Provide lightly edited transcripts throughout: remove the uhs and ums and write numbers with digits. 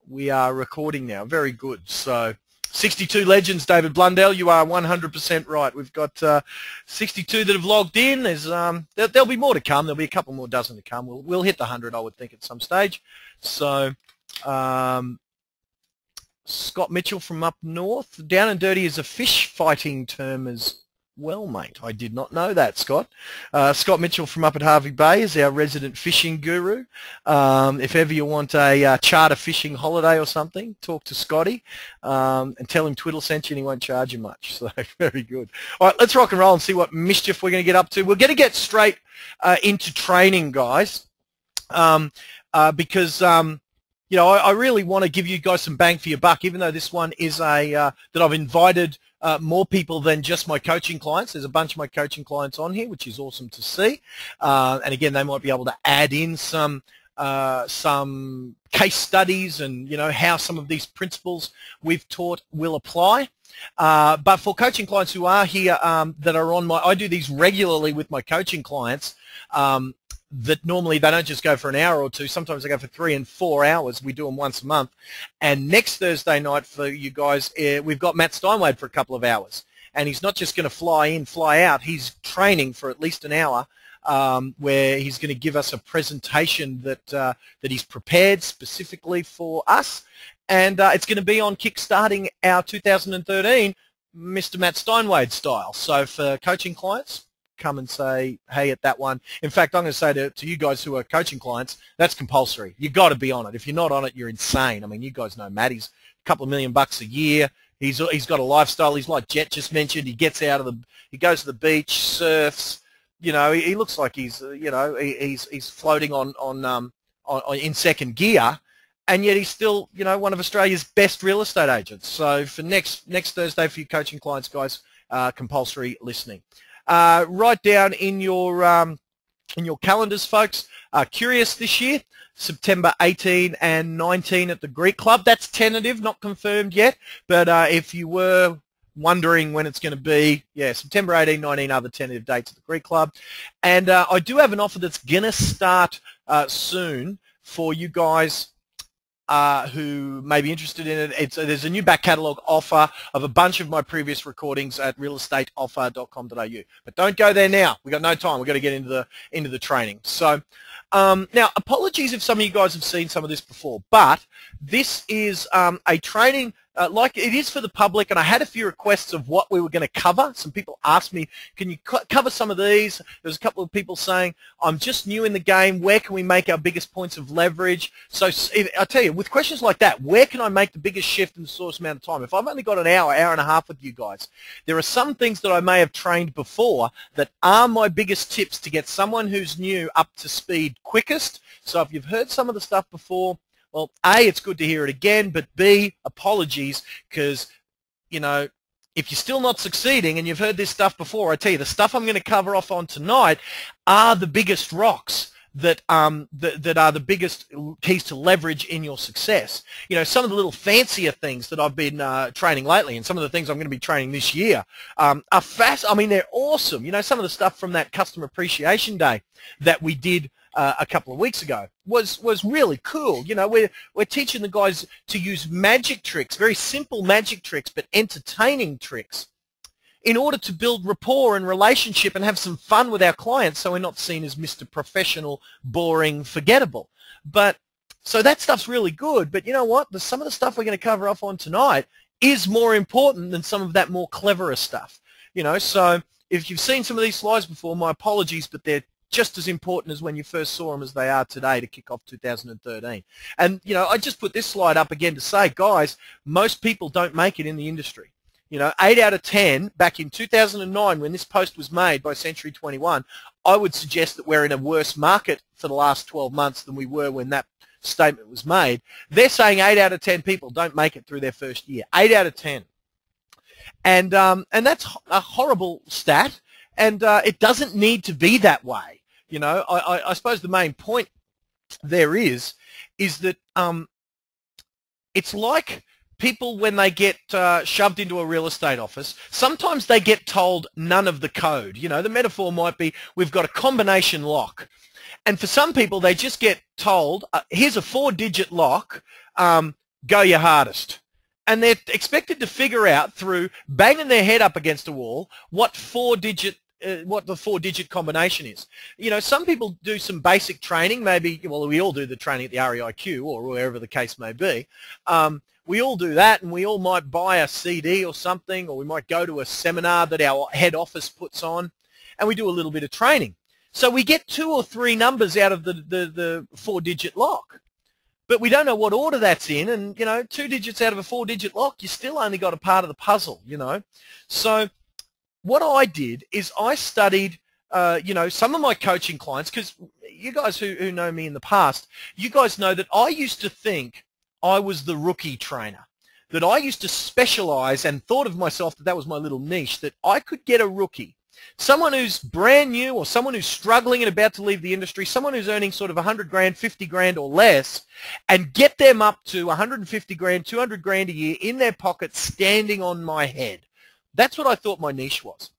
We are recording now. Very good. So 62 legends, David Blundell. You are 100% right. We've got 62 that have logged in. There's there'll be more to come. There'll be a couple more dozen to come. We'll hit the 100, I would think, at some stage. So Scott Mitchell from up north. Down and dirty is a fish fighting term as well, mate. I did not know that, Scott. Scott Mitchell from up at Harvey Bay is our resident fishing guru. If ever you want a charter fishing holiday or something, talk to Scotty and tell him Twiddle sent you and he won't charge you much. So very good. All right, let's rock and roll and see what mischief we're going to get up to. We're going to get straight into training, guys, because you know, I really want to give you guys some bang for your buck, even though this one is that I've invited more people than just my coaching clients. There's a bunch of my coaching clients on here, which is awesome to see. And again, they might be able to add in some case studies and, you know, how some of these principles we've taught will apply. But for coaching clients who are here that are on I do these regularly with my coaching clients. That normally they don't just go for an hour or two. Sometimes they go for 3 and 4 hours. We do them once a month. And next Thursday night for you guys, we've got Matt Steinwade for a couple of hours. And he's not just going to fly in, fly out. He's training for at least an hour where he's going to give us a presentation that he's prepared specifically for us. And it's going to be on kickstarting our 2013 Mr. Matt Steinwade style. So for coaching clients, come and say, hey, at that one. In fact, I'm going to say to you guys who are coaching clients, that's compulsory. You've got to be on it. If you're not on it, you're insane. I mean, you guys know Matt. He's a couple of $1 million a year. He's got a lifestyle. He's like Jet just mentioned. He gets out of he goes to the beach, surfs. You know, he looks like he's, you know, he's floating on in second gear, and yet he's still, you know, one of Australia's best real estate agents. So for next Thursday for you coaching clients, guys, compulsory listening. Write down in your calendars, folks. Curious this year, September 18 and 19 at the Greek Club. That's tentative, not confirmed yet. But if you were wondering when it's going to be, yeah, September 18, 19 are the tentative dates at the Greek Club. And I do have an offer that's going to start soon for you guys who may be interested in it. There's a new back catalogue offer of a bunch of my previous recordings at realestateoffer.com.au. But don't go there now. We've got no time. We've got to get into the training. So now, apologies if some of you guys have seen some of this before, but this is a training like it is for the public, and I had a few requests of what we were going to cover. Some people asked me, can you cover some of these? There's a couple of people saying, I'm just new in the game. Where can we make our biggest points of leverage? So I tell you, with questions like that, where can I make the biggest shift in the shortest amount of time? If I've only got an hour and a half with you guys, there are some things that I may have trained before that are my biggest tips to get someone who's new up to speed quickest. So if you've heard some of the stuff before, well, A, it's good to hear it again, but B, apologies, because, you know, if you're still not succeeding and you've heard this stuff before, I tell you, the stuff I'm going to cover off on tonight are the biggest rocks that that are the biggest keys to leverage in your success. You know, some of the little fancier things that I've been training lately, and some of the things I'm going to be training this year are fast. I mean, they're awesome. You know, some of the stuff from that Customer Appreciation Day that we did a couple of weeks ago was really cool. You know, we're teaching the guys to use magic tricks, very simple magic tricks, but entertaining tricks, in order to build rapport and relationship and have some fun with our clients, so we're not seen as Mr. Professional, boring, forgettable. But so that stuff's really good. But you know what? Some of the stuff we're going to cover off on tonight is more important than some of that more cleverer stuff. You know, so if you've seen some of these slides before, my apologies, but they're just as important as when you first saw them as they are today to kick off 2013. And, you know, I just put this slide up again to say, guys, most people don't make it in the industry. You know, 8 out of 10, back in 2009 when this post was made by Century 21, I would suggest that we're in a worse market for the last 12 months than we were when that statement was made. They're saying 8 out of 10 people don't make it through their first year. 8 out of 10. And that's a horrible stat, and it doesn't need to be that way. You know, I suppose the main point there is that it's like people when they get shoved into a real estate office, sometimes they get told none of the code. You know, the metaphor might be, we've got a combination lock. And for some people, they just get told, here's a 4-digit lock, go your hardest. And they're expected to figure out through banging their head up against a wall what the four-digit combination is. You know, some people do some basic training, maybe, well, we all do the training at the REIQ or wherever the case may be. We all do that, and we all might buy a CD or something, or we might go to a seminar that our head office puts on, and we do a little bit of training. So we get 2 or 3 numbers out of the four-digit lock. But we don't know what order that's in, and, you know, 2 digits out of a 4-digit lock, you still only got a part of the puzzle, you know. So what I did is I studied, you know, some of my coaching clients, because you guys who know me in the past, you guys know that I used to think I was the rookie trainer, that I used to specialize and thought of myself that was my little niche, that I could get a rookie, someone who's brand new or someone who's struggling and about to leave the industry, someone who's earning sort of 100 grand, 50 grand or less, and get them up to 150 grand, 200 grand a year in their pocket standing on my head. That's what I thought my niche was.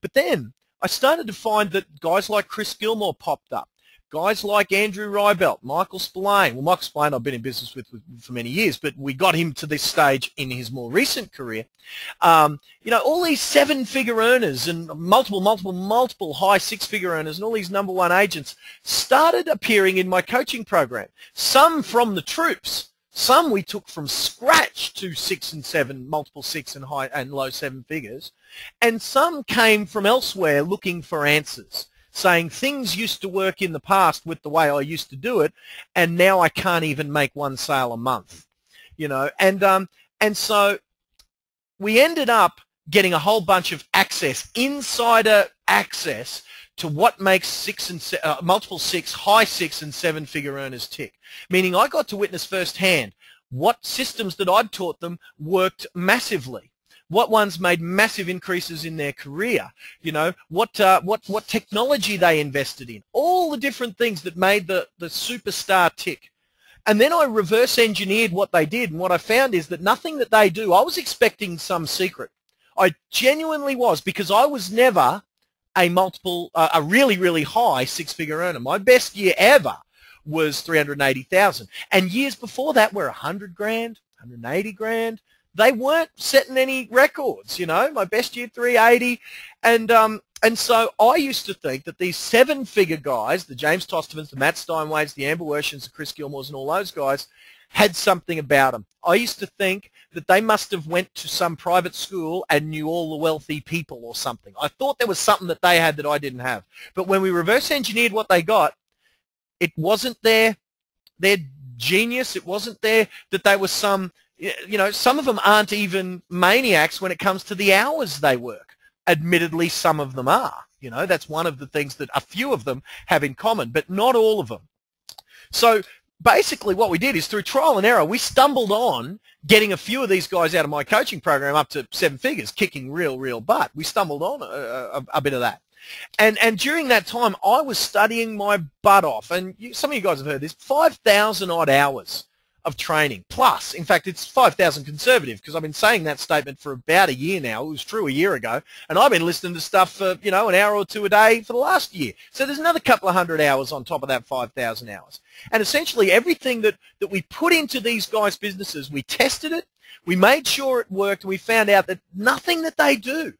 But then I started to find that guys like Chris Gilmore popped up. Guys like Andrew Rybelt, Michael Spillane. Well, Michael Spillane I've been in business with for many years, but we got him to this stage in his more recent career. You know, all these 7-figure earners and multiple high 6-figure earners and all these #1 agents started appearing in my coaching program. Some from the troops. Some we took from scratch to 6 and 7, multiple 6 and high and low 7 figures. And some came from elsewhere looking for answers, saying things used to work in the past with the way I used to do it, and now I can't even make 1 sale a month, you know. And so we ended up getting a whole bunch of access, insider access, to what makes multiple 6, high 6 and 7-figure earners tick. Meaning I got to witness firsthand what systems that I'd taught them worked massively. What ones made massive increases in their career, you know, what technology they invested in, all the different things that made the superstar tick. And then I reverse engineered what they did, and what I found is that nothing that they do, I was expecting some secret. I genuinely was, because I was never a really high 6-figure earner. My best year ever was 380,000. And years before that were 100 grand, 180 grand. They weren't setting any records, you know. My best year, 380. And so I used to think that these 7-figure guys, the James Tostovans, the Matt Steinways, the Amber Wershens, the Chris Gilmores, and all those guys, had something about them. I used to think that they must have went to some private school and knew all the wealthy people or something. I thought there was something that they had that I didn't have. But when we reverse engineered what they got, it wasn't their genius. It wasn't that they were some, you know, some of them aren't even maniacs when it comes to the hours they work. Admittedly, some of them are. You know, that's one of the things that a few of them have in common, but not all of them. So basically what we did is, through trial and error, we stumbled on getting a few of these guys out of my coaching program up to 7 figures, kicking real butt. We stumbled on a bit of that. And during that time, I was studying my butt off. And some of you guys have heard this, 5,000 odd hours of training. Plus, in fact, it's 5,000 conservative, because I've been saying that statement for about a year now. It was true a year ago. And I've been listening to stuff for, you know, an hour or 2 a day for the last year. So there's another couple of 100 hours on top of that 5,000 hours. And essentially everything that we put into these guys' businesses, we tested it, we made sure it worked, and we found out that nothing that they do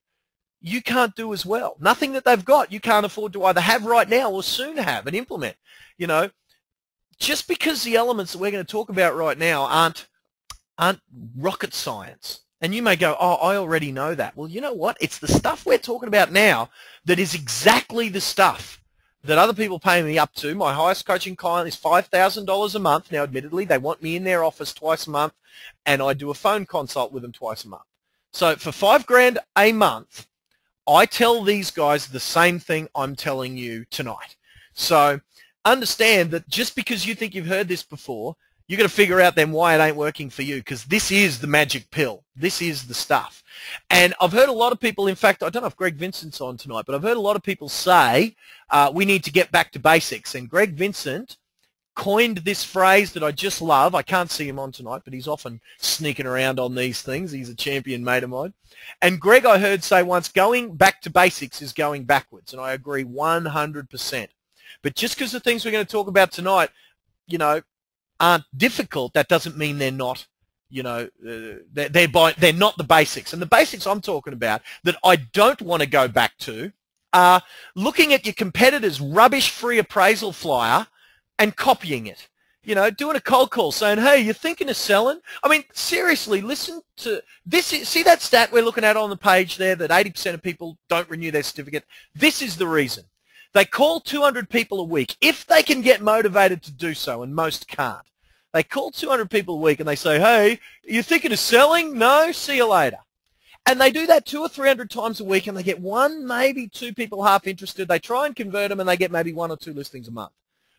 you can't do as well. Nothing that they've got you can't afford to either have right now or soon have and implement. You know, just because the elements that we're going to talk about right now aren't rocket science. And you may go, oh, I already know that. Well, you know what? It's the stuff we're talking about now that is exactly the stuff that other people pay me up to. My highest coaching client is $5,000 a month. Now, admittedly, they want me in their office twice a month, and I do a phone consult with them twice a month. So for $5,000 a month, I tell these guys the same thing I'm telling you tonight. So understand that just because you think you've heard this before, you've got to figure out then why it ain't working for you, because this is the magic pill. This is the stuff. And I've heard a lot of people, in fact, I don't know if Greg Vincent's on tonight, but I've heard a lot of people say we need to get back to basics. And Greg Vincent coined this phrase that I just love. I can't see him on tonight, but he's often sneaking around on these things. He's a champion mate of mine. And Greg, I heard say once, going back to basics is going backwards. And I agree 100%. But just because the things we're going to talk about tonight, you know, aren't difficult, that doesn't mean they're not, you know, they're not the basics. And the basics I'm talking about that I don't want to go back to are looking at your competitor's rubbish free appraisal flyer and copying it. You know, doing a cold call saying, hey, you're thinking of selling? I mean, seriously, listen to this. See that stat we're looking at on the page there that 80% of people don't renew their certificate? This is the reason. They call 200 people a week if they can get motivated to do so, and most can't. They call 200 people a week and they say, hey, you're thinking of selling? No, see you later. And they do that 200 or 300 times a week, and they get one, maybe two people half interested. They try and convert them, and they get maybe 1 or 2 listings a month.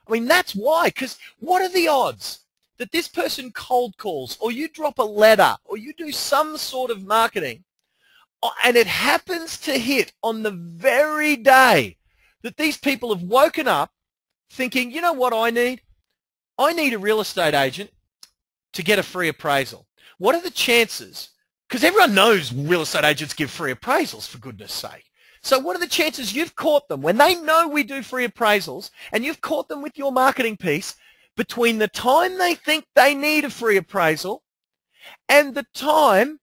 I mean, that's why, because what are the odds that this person cold calls, or you drop a letter, or you do some sort of marketing, and it happens to hit on the very day that these people have woken up thinking, you know what I need? I need a real estate agent to get a free appraisal. What are the chances? Because everyone knows real estate agents give free appraisals, for goodness sake. So what are the chances you've caught them, when they know we do free appraisals, and you've caught them with your marketing piece, between the time they think they need a free appraisal and the time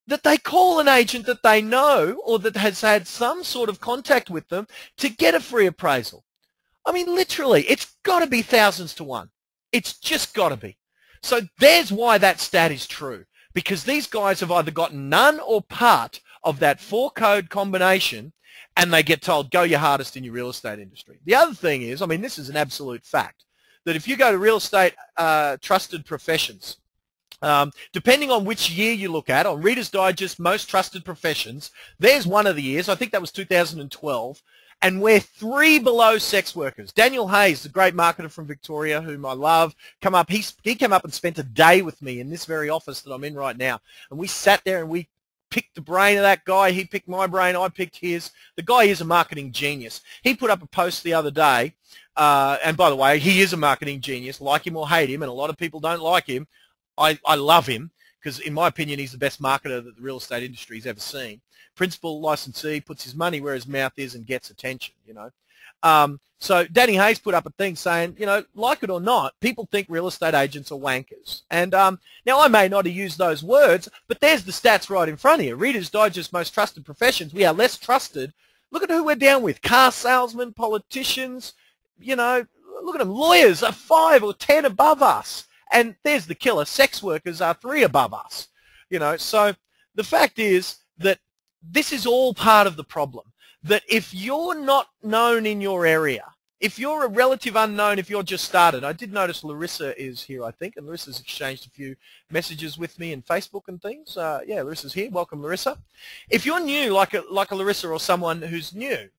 that they call an agent that they know or that has had some sort of contact with them to get a free appraisal? I mean, literally, it's got to be thousands to one. It's just got to be. So there's why that stat is true, because these guys have either gotten none or part of that 4-code combination, and they get told, go your hardest in your real estate industry. The other thing is, I mean, this is an absolute fact, that if you go to real estate trusted professions, depending on which year you look at, on Reader's Digest Most Trusted Professions, there's one of the years, I think that was 2012, and we're 3 below sex workers. Daniel Hayes, the great marketer from Victoria, whom I love, he came up and spent a day with me in this very office that I'm in right now, and we sat there and we picked the brain of that guy. He picked my brain. I picked his. The guy is a marketing genius. He put up a post the other day, and by the way, he is a marketing genius, like him or hate him, and a lot of people don't like him. I love him because, in my opinion, he's the best marketer that the real estate industry has ever seen. Principal licensee, puts his money where his mouth is and gets attention, you know. So Danny Hayes put up a thing saying, you know, like it or not, people think real estate agents are wankers. And now I may not have used those words, but there's the stats right in front of you. Reader's Digest Most Trusted Professions. We are less trusted. Look at who we're down with. Car salesmen, politicians, you know, look at them. Lawyers are 5 or 10 above us. And there's the killer. Sex workers are 3 above us. You know, so the fact is that this is all part of the problem. That if you're not known in your area, if you're a relative unknown, if you're just started, I did notice Larissa is here, I think, and Larissa's exchanged a few messages with me in Facebook and things. Yeah, Larissa's here. Welcome, Larissa. If you're new, like a Larissa or someone who's new,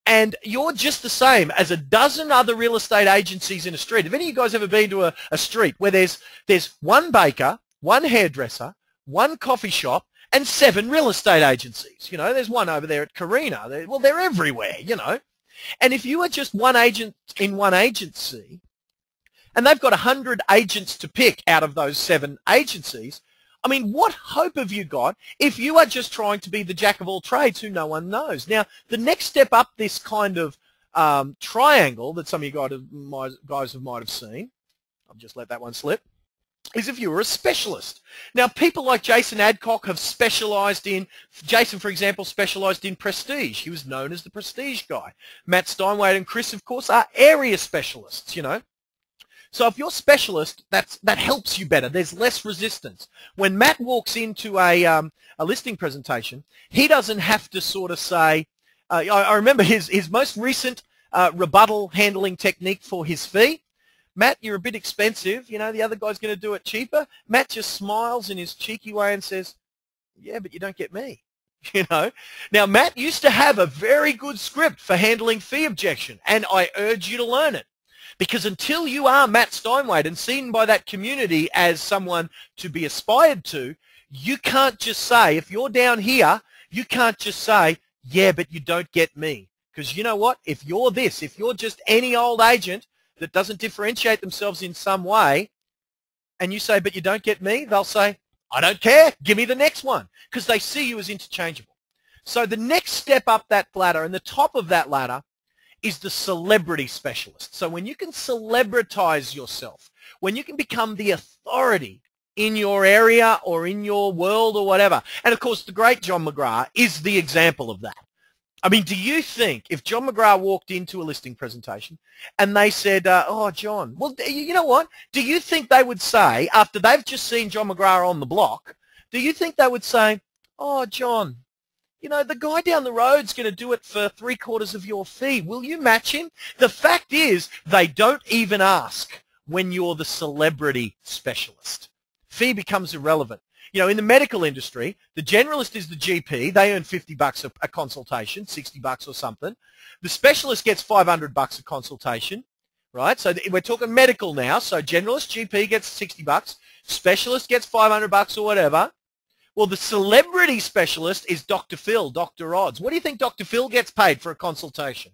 and you're just the same as a dozen other real estate agencies in a street. Have any of you guys ever been to a street where there's one baker, one hairdresser, one coffee shop, and 7 real estate agencies? You know, there's one over there at Carina. They're everywhere, you know. And if you are just one agent in one agency, and they've got 100 agents to pick out of those 7 agencies, I mean, what hope have you got if you are just trying to be the jack of all trades who no one knows? Now, the next step up this kind of triangle that some of you guys might have seen, I'll just let that one slip, is if you were a specialist. Now, people like Jason Adcock have specialized in, Jason, for example, specialized in prestige. He was known as the prestige guy. Matt Steinway and Chris, of course, are area specialists, you know. So if you're specialist, that helps you better. There's less resistance. When Matt walks into a listing presentation, he doesn't have to sort of say, I remember his most recent rebuttal handling technique for his fee. Matt, you're a bit expensive. You know, the other guy's going to do it cheaper. Matt just smiles in his cheeky way and says, yeah, but you don't get me. You know. Now, Matt used to have a very good script for handling fee objection, and I urge you to learn it. Because until you are Matt Steinway and seen by that community as someone to be aspired to, you can't just say, if you're down here, you can't just say, yeah, but you don't get me. Because you know what? If you're this, if you're just any old agent that doesn't differentiate themselves in some way, and you say, but you don't get me, they'll say, I don't care, give me the next one, because they see you as interchangeable. So the next step up that ladder, and the top of that ladder, is the celebrity specialist. So when you can celebritize yourself, when you can become the authority in your area or in your world or whatever. And of course, the great John McGrath is the example of that. I mean, do you think if John McGrath walked into a listing presentation and they said, oh, John, well, you know what? Do you think they would say, after they've just seen John McGrath on the block, do you think they would say, oh, John, you know, the guy down the road's going to do it for 3/4 of your fee. Will you match him? The fact is, they don't even ask when you're the celebrity specialist. Fee becomes irrelevant. You know, in the medical industry, the generalist is the GP. They earn $50 a consultation, $60 or something. The specialist gets $500 a consultation, right? So we're talking medical now. So generalist, GP gets $60. Specialist gets $500 or whatever. Well, the celebrity specialist is Dr. Phil, Dr. Odds. What do you think Dr. Phil gets paid for a consultation?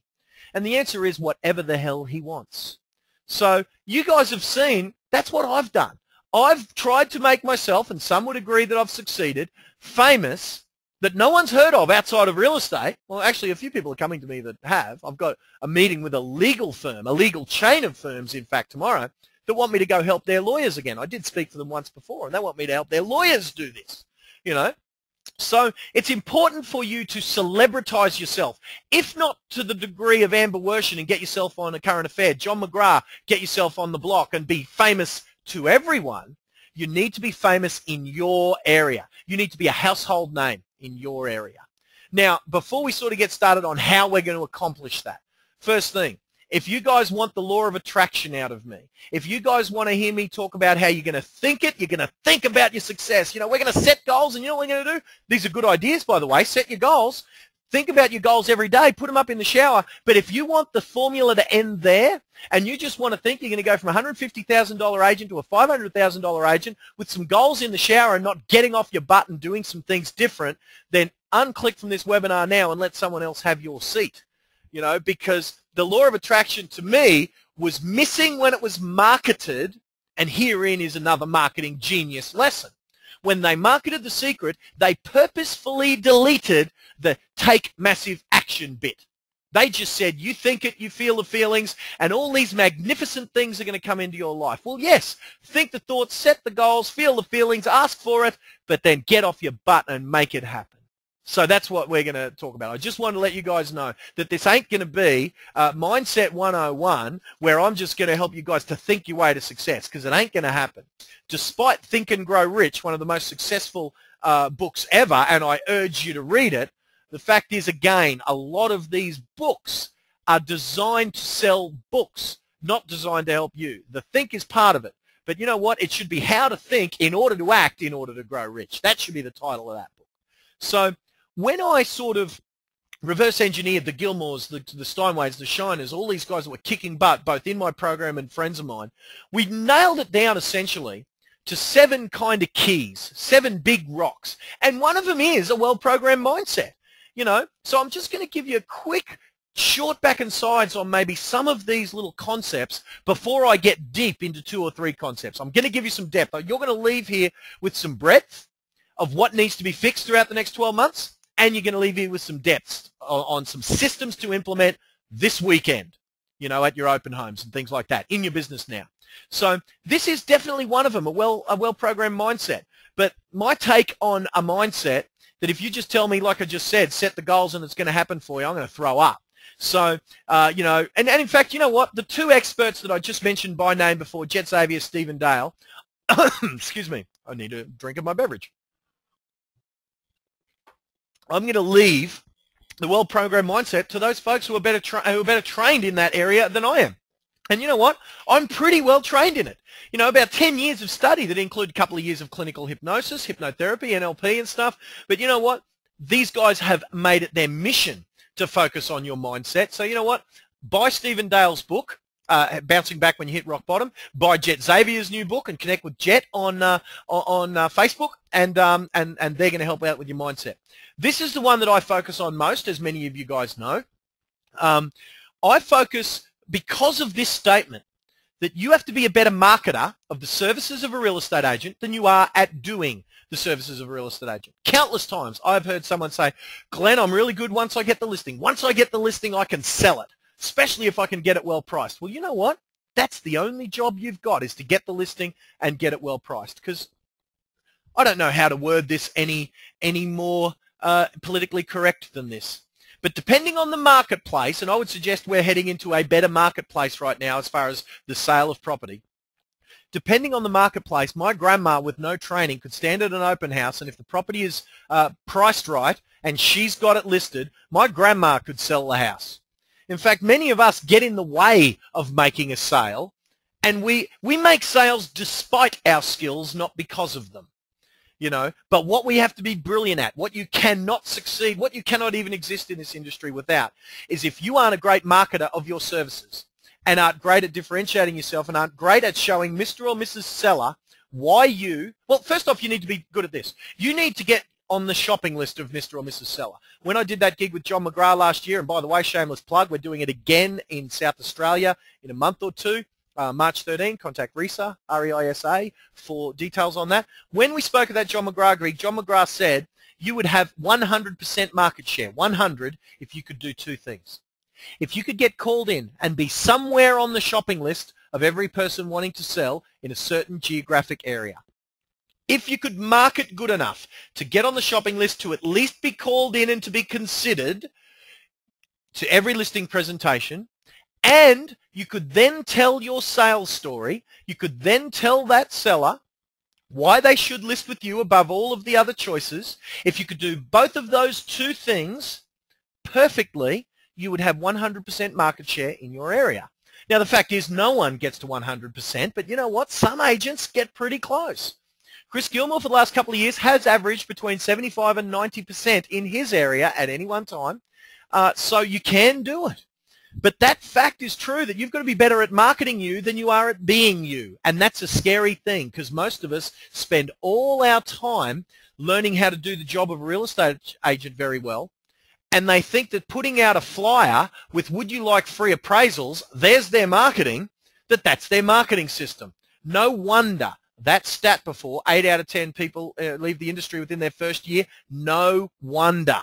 And the answer is whatever the hell he wants. So you guys have seen, that's what I've done. I've tried to make myself, and some would agree that I've succeeded, famous, that no one's heard of outside of real estate. Well, actually, a few people are coming to me that have. I've got a meeting with a legal firm, a legal chain of firms, in fact, tomorrow, that want me to go help their lawyers again. I did speak for them once before, and they want me to help their lawyers do this, you know. So it's important for you to celebritize yourself, if not to the degree of Amber Worshen and get yourself on A Current Affair, John McGrath, get yourself on the block and be famous to everyone. You need to be famous in your area. You need to be a household name in your area. Now, before we sort of get started on how we're going to accomplish that, first thing, if you guys want the law of attraction out of me, if you guys want to hear me talk about how you're going to think it, you're going to think about your success. You know, we're going to set goals, and you know what we're going to do? These are good ideas, by the way. Set your goals. Think about your goals every day. Put them up in the shower. But if you want the formula to end there, and you just want to think you're going to go from a $150,000 agent to a $500,000 agent with some goals in the shower and not getting off your butt and doing some things different, then unclick from this webinar now and let someone else have your seat. You know, because the law of attraction to me was missing when it was marketed, and herein is another marketing genius lesson. When they marketed The Secret, they purposefully deleted the take massive action bit. They just said, you think it, you feel the feelings, and all these magnificent things are going to come into your life. Well, yes, think the thoughts, set the goals, feel the feelings, ask for it, but then get off your butt and make it happen. So that's what we're going to talk about. I just want to let you guys know that this ain't going to be Mindset 101 where I'm just going to help you guys to think your way to success, because it ain't going to happen. Despite Think and Grow Rich, one of the most successful books ever, and I urge you to read it, the fact is, again, a lot of these books are designed to sell books, not designed to help you. The think is part of it. But you know what? It should be how to think in order to act in order to grow rich. That should be the title of that book. So when I sort of reverse engineered the Gilmores, the Steinways, the Shiners, all these guys that were kicking butt, both in my program and friends of mine, we nailed it down essentially to 7 kind of keys, 7 big rocks. And one of them is a well-programmed mindset. You know, so I'm just going to give you a quick, short back and sides on maybe some of these little concepts before I get deep into 2 or 3 concepts. I'm going to give you some depth. You're going to leave here with some breadth of what needs to be fixed throughout the next 12 months, and you're going to leave here with some depth on some systems to implement this weekend, you know, at your open homes and things like that in your business now. So this is definitely one of them, a well-programmed mindset. But my take on a mindset that if you just tell me, like I just said, set the goals and it's going to happen for you, I'm going to throw up. So, you know, and in fact, you know what? The 2 experts that I just mentioned by name before, Jet Xavier, Stephen Dale, excuse me, I need a drink of my beverage. I'm going to leave the well-programmed mindset to those folks who are better trained in that area than I am. And you know what? I'm pretty well trained in it. You know, about 10 years of study that include a couple of years of clinical hypnosis, hypnotherapy, NLP and stuff. But you know what? These guys have made it their mission to focus on your mindset. So you know what? Buy Stephen Dale's book, Bouncing Back When You Hit Rock Bottom. Buy Jet Xavier's new book and connect with Jet on Facebook, and they're going to help out with your mindset. This is the one that I focus on most, as many of you guys know. I focus, because of this statement, that you have to be a better marketer of the services of a real estate agent than you are at doing the services of a real estate agent. Countless times I've heard someone say, Glenn, I'm really good once I get the listing. Once I get the listing, I can sell it, especially if I can get it well priced. Well, you know what? That's the only job you've got, is to get the listing and get it well priced. Because I don't know how to word this any more politically correct than this. But depending on the marketplace, and I would suggest we're heading into a better marketplace right now as far as the sale of property. Depending on the marketplace, my grandma with no training could stand at an open house, and if the property is priced right and she's got it listed, my grandma could sell the house. In fact, many of us get in the way of making a sale, and we make sales despite our skills, not because of them. You know, but what we have to be brilliant at, what you cannot succeed, what you cannot even exist in this industry without, is if you aren't a great marketer of your services and aren't great at differentiating yourself and aren't great at showing Mr. or Mrs. Seller why you, well, first off, you need to be good at this. You need to get on the shopping list of Mr. or Mrs. Seller. When I did that gig with John McGrath last year, and by the way, shameless plug, we're doing it again in South Australia in a month or two. March 13, contact RISA, R-E-I-S-A, for details on that. When we spoke at that John McGrath gig, John McGrath said you would have 100% market share, 100, if you could do two things. If you could get called in and be somewhere on the shopping list of every person wanting to sell in a certain geographic area. If you could market good enough to get on the shopping list, to at least be called in and to be considered to every listing presentation, and you could then tell your sales story. You could then tell that seller why they should list with you above all of the other choices. If you could do both of those two things perfectly, you would have 100% market share in your area. Now, the fact is no one gets to 100%, but you know what? Some agents get pretty close. Chris Gilmore, for the last couple of years, has averaged between 75 and 90% in his area at any one time. So you can do it. But that fact is true, that you've got to be better at marketing you than you are at being you. And that's a scary thing, because most of us spend all our time learning how to do the job of a real estate agent very well. And they think that putting out a flyer with "would you like free appraisals," there's their marketing, that's their marketing system. No wonder that stat before, 8 out of 10 people leave the industry within their first year. No wonder.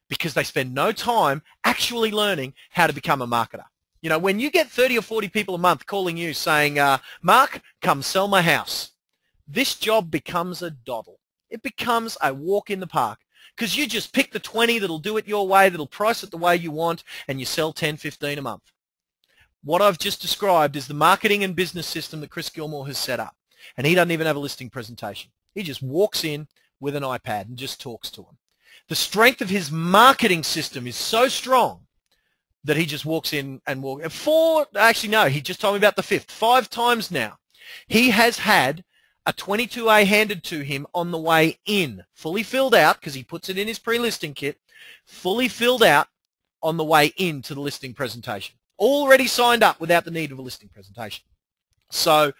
Because they spend no time actually learning how to become a marketer. You know, when you get 30 or 40 people a month calling you saying, "Mark, come sell my house," this job becomes a doddle. It becomes a walk in the park, because you just pick the 20 that'll do it your way, that'll price it the way you want, and you sell 10, 15 a month. What I've just described is the marketing and business system that Chris Gilmore has set up. And he doesn't even have a listing presentation. He just walks in with an iPad and just talks to them. The strength of his marketing system is so strong that he just walks in and actually no, he just told me about the fifth. 5 times now he has had a 22A handed to him on the way in, fully filled out, because he puts it in his pre-listing kit, fully filled out on the way into the listing presentation. Already signed up without the need of a listing presentation. So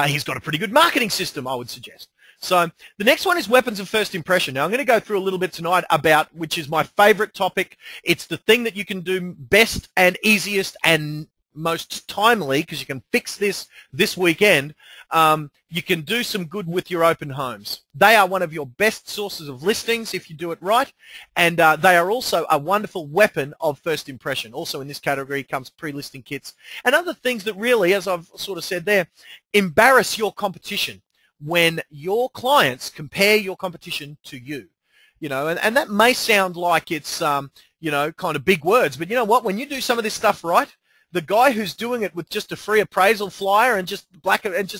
he's got a pretty good marketing system, I would suggest. So the next one is weapons of first impression. Now I'm going to go through a little bit tonight about, which is my favorite topic. It's the thing that you can do best and easiest and most timely, because you can fix this weekend. You can do some good with your open homes. They are one of your best sources of listings if you do it right, and they are also a wonderful weapon of first impression. Also in this category comes pre-listing kits and other things that really, as I've sort of said there, embarrass your competition when your clients compare your competition to you. You know, and that may sound like it's, you know, kind of big words, but you know what? When you do some of this stuff right, the guy who's doing it with just a free appraisal flyer and just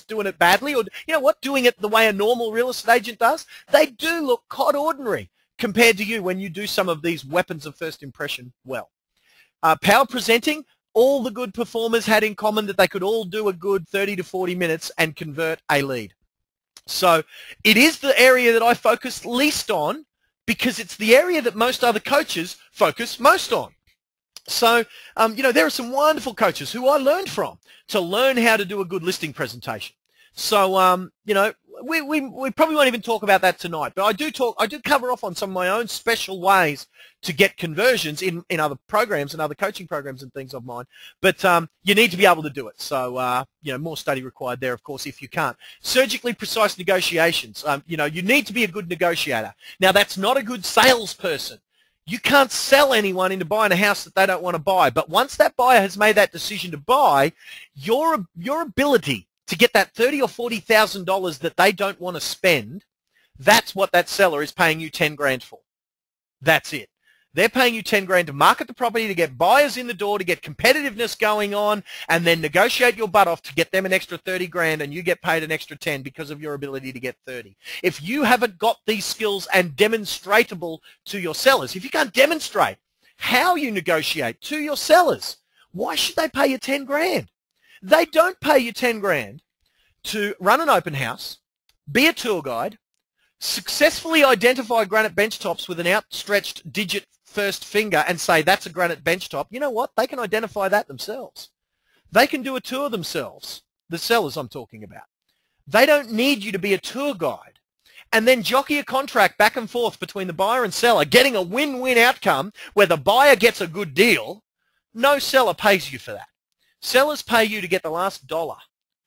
doing it badly, or you know what, doing it the way a normal real estate agent does, they do look cod ordinary compared to you when you do some of these weapons of first impression well. Power presenting, all the good performers had in common that they could all do a good 30 to 40 minutes and convert a lead. So it is the area that I focus least on, because it's the area that most other coaches focus most on. So, you know, there are some wonderful coaches who I learned from to learn how to do a good listing presentation. So, you know, we probably won't even talk about that tonight, but I do cover off on some of my own special ways to get conversions in other programs and other coaching programs and things of mine. But you need to be able to do it. So, you know, more study required there, of course, if you can't. Surgically precise negotiations. You know, you need to be a good negotiator. Now, that's not a good salesperson. You can't sell anyone into buying a house that they don't want to buy. But once that buyer has made that decision to buy, your ability to get that $30,000 or $40,000 that they don't want to spend, that's what that seller is paying you 10 grand for. That's it. They're paying you 10 grand to market the property, to get buyers in the door, to get competitiveness going on, and then negotiate your butt off to get them an extra 30 grand, and you get paid an extra 10 because of your ability to get 30. If you haven't got these skills and demonstratable to your sellers, if you can't demonstrate how you negotiate to your sellers, why should they pay you 10 grand? They don't pay you 10 grand to run an open house, be a tour guide, successfully identify granite bench tops with an outstretched digit first finger and say that's a granite bench top. You know what? They can identify that themselves. They can do a tour themselves, the sellers I'm talking about. They don't need you to be a tour guide and then jockey a contract back and forth between the buyer and seller, getting a win-win outcome where the buyer gets a good deal. No seller pays you for that. Sellers pay you to get the last dollar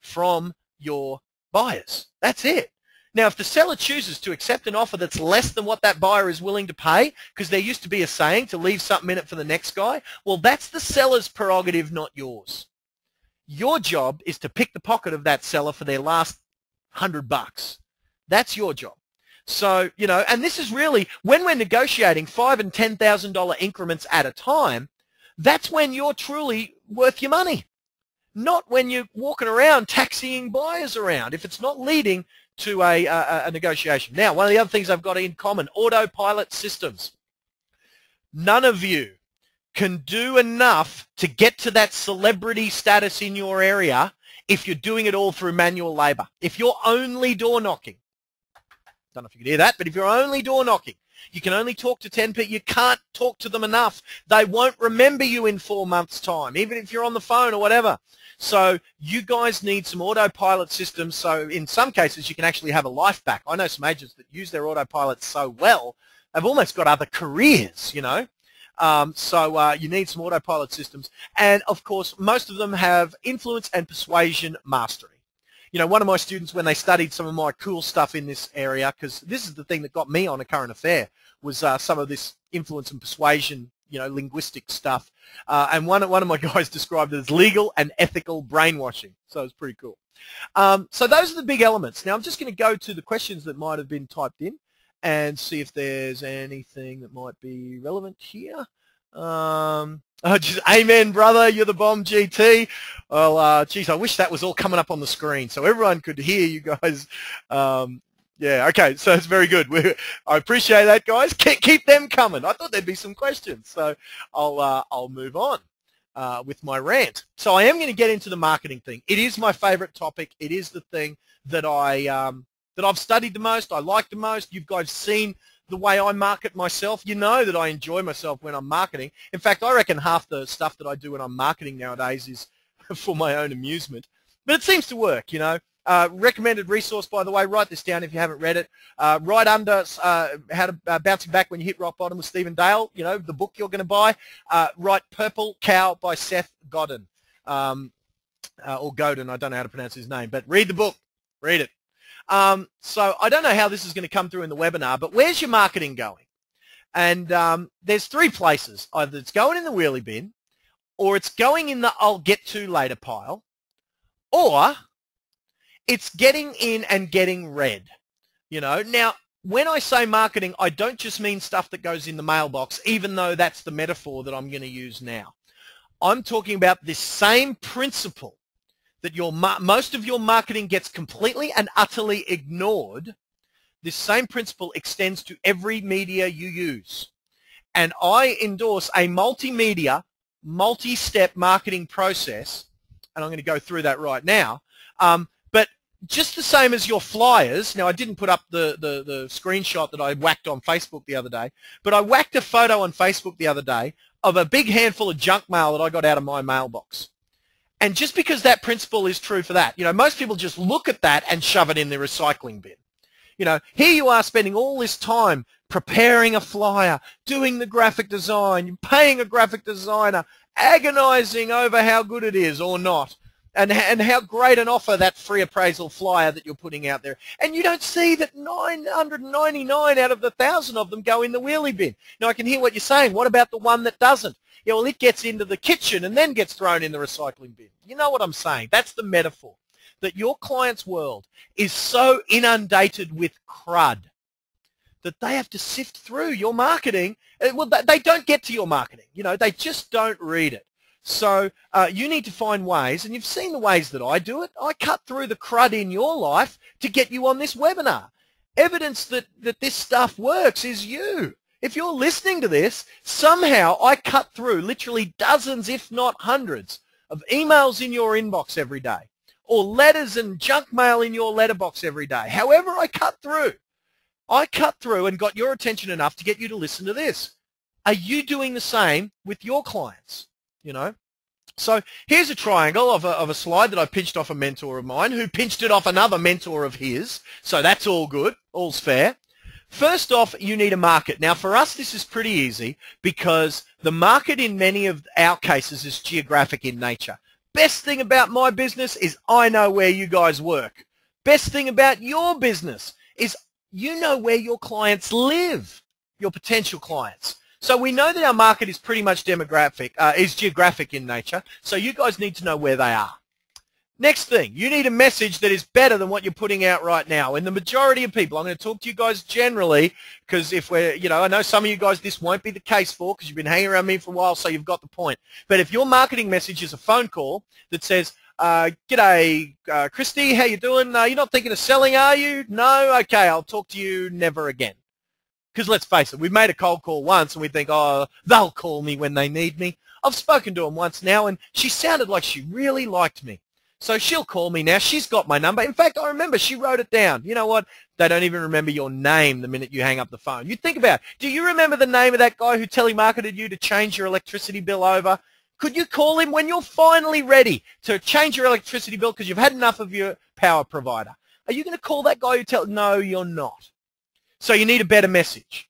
from your buyers. That's it. Now, if the seller chooses to accept an offer that's less than what that buyer is willing to pay, because there used to be a saying to leave something in it for the next guy, well, that's the seller's prerogative, not yours. Your job is to pick the pocket of that seller for their last $100. That's your job. So, you know, and this is really, when we're negotiating $5,000 and $10,000 increments at a time, that's when you're truly worth your money. Not when you're walking around taxiing buyers around, if it's not leading to a negotiation. Now, one of the other things I've got in common, autopilot systems. None of you can do enough to get to that celebrity status in your area if you're doing it all through manual labor. If you're only door knocking, don't know if you can hear that, but if you're only door knocking, you can only talk to 10 people. You can't talk to them enough. They won't remember you in 4 months' time, even if you're on the phone or whatever. So you guys need some autopilot systems. So in some cases, you can actually have a life back. I know some agents that use their autopilot so well, they've almost got other careers, you know. So you need some autopilot systems. And, of course, most of them have influence and persuasion mastery. You know, one of my students, when they studied some of my cool stuff in this area, because this is the thing that got me on A Current Affair, was some of this influence and persuasion, you know, linguistic stuff. And one of my guys described it as legal and ethical brainwashing. So it's pretty cool. So those are the big elements. Now I'm just going to go to the questions that might have been typed in and see if there's anything that might be relevant here. Just, amen, brother. You're the bomb, GT. Well, geez, I wish that was all coming up on the screen so everyone could hear you guys. Yeah, okay, so it's very good. I appreciate that, guys. Keep them coming. I thought there'd be some questions, so I'll move on with my rant. So I am going to get into the marketing thing. It is my favorite topic. It is the thing that I've studied the most. I like the most. You guys seen the way I market myself. You know that I enjoy myself when I'm marketing. In fact, I reckon half the stuff that I do when I'm marketing nowadays is for my own amusement. But it seems to work, you know. Recommended resource, by the way, write this down if you haven't read it. Right under How to Bouncing Back When You Hit Rock Bottom with Stephen Dale, you know, the book you're going to buy. Write Purple Cow by Seth Godin. Or Godin, I don't know how to pronounce his name, but read the book. Read it. So I don't know how this is going to come through in the webinar, but where's your marketing going? And there's three places. Either it's going in the wheelie bin, or it's going in the I'll get to later pile, or it's getting in and getting read. You know, now when I say marketing, I don't just mean stuff that goes in the mailbox, even though that's the metaphor that I'm going to use now. I'm talking about this same principle that most of your marketing gets completely and utterly ignored. This same principle extends to every media you use. And I endorse a multimedia, multi-step marketing process, and I'm going to go through that right now. But just the same as your flyers, now I didn't put up the screenshot that I whacked on Facebook the other day, but I whacked a photo on Facebook the other day of a big handful of junk mail that I got out of my mailbox. And just because that principle is true for that, you know, most people just look at that and shove it in the recycling bin. You know, here you are spending all this time preparing a flyer, doing the graphic design, paying a graphic designer, agonizing over how good it is or not. and how great an offer that free appraisal flyer that you're putting out there. And you don't see that 999 out of the 1,000 of them go in the wheelie bin. Now, I can hear what you're saying. What about the one that doesn't? Yeah, well, it gets into the kitchen and then gets thrown in the recycling bin. You know what I'm saying? That's the metaphor. That your client's world is so inundated with crud that they have to sift through your marketing. Well, they don't get to your marketing. You know, they just don't read it. So you need to find ways, and you've seen the ways that I do it. I cut through the crud in your life to get you on this webinar. Evidence that this stuff works is you. If you're listening to this, somehow I cut through literally dozens, if not hundreds, of emails in your inbox every day, or letters and junk mail in your letterbox every day. However I cut through and got your attention enough to get you to listen to this. Are you doing the same with your clients? You know, so here's a triangle of a slide that I pinched off a mentor of mine who pinched it off another mentor of his. So that's all good. All's fair. First off, you need a market. Now, for us, this is pretty easy because the market in many of our cases is geographic in nature. Best thing about my business is I know where you guys work. Best thing about your business is you know where your clients live, your potential clients. So we know that our market is pretty much geographic in nature, so you guys need to know where they are. Next thing, you need a message that is better than what you're putting out right now. And the majority of people, I'm going to talk to you guys generally, because if we're, you know, I know some of you guys this won't be the case for, because you've been hanging around me for a while, so you've got the point. But if your marketing message is a phone call that says, g'day, Christy, how you doing? You're not thinking of selling, are you? No? Okay, I'll talk to you never again. Because let's face it, we've made a cold call once and we think, oh, they'll call me when they need me. I've spoken to them once now and she sounded like she really liked me. So she'll call me now. She's got my number. In fact, I remember she wrote it down. You know what? They don't even remember your name the minute you hang up the phone. You think about it. Do you remember the name of that guy who telemarketed you to change your electricity bill over? Could you call him when you're finally ready to change your electricity bill because you've had enough of your power provider? Are you going to call that guy who No, you're not. So you need a better message.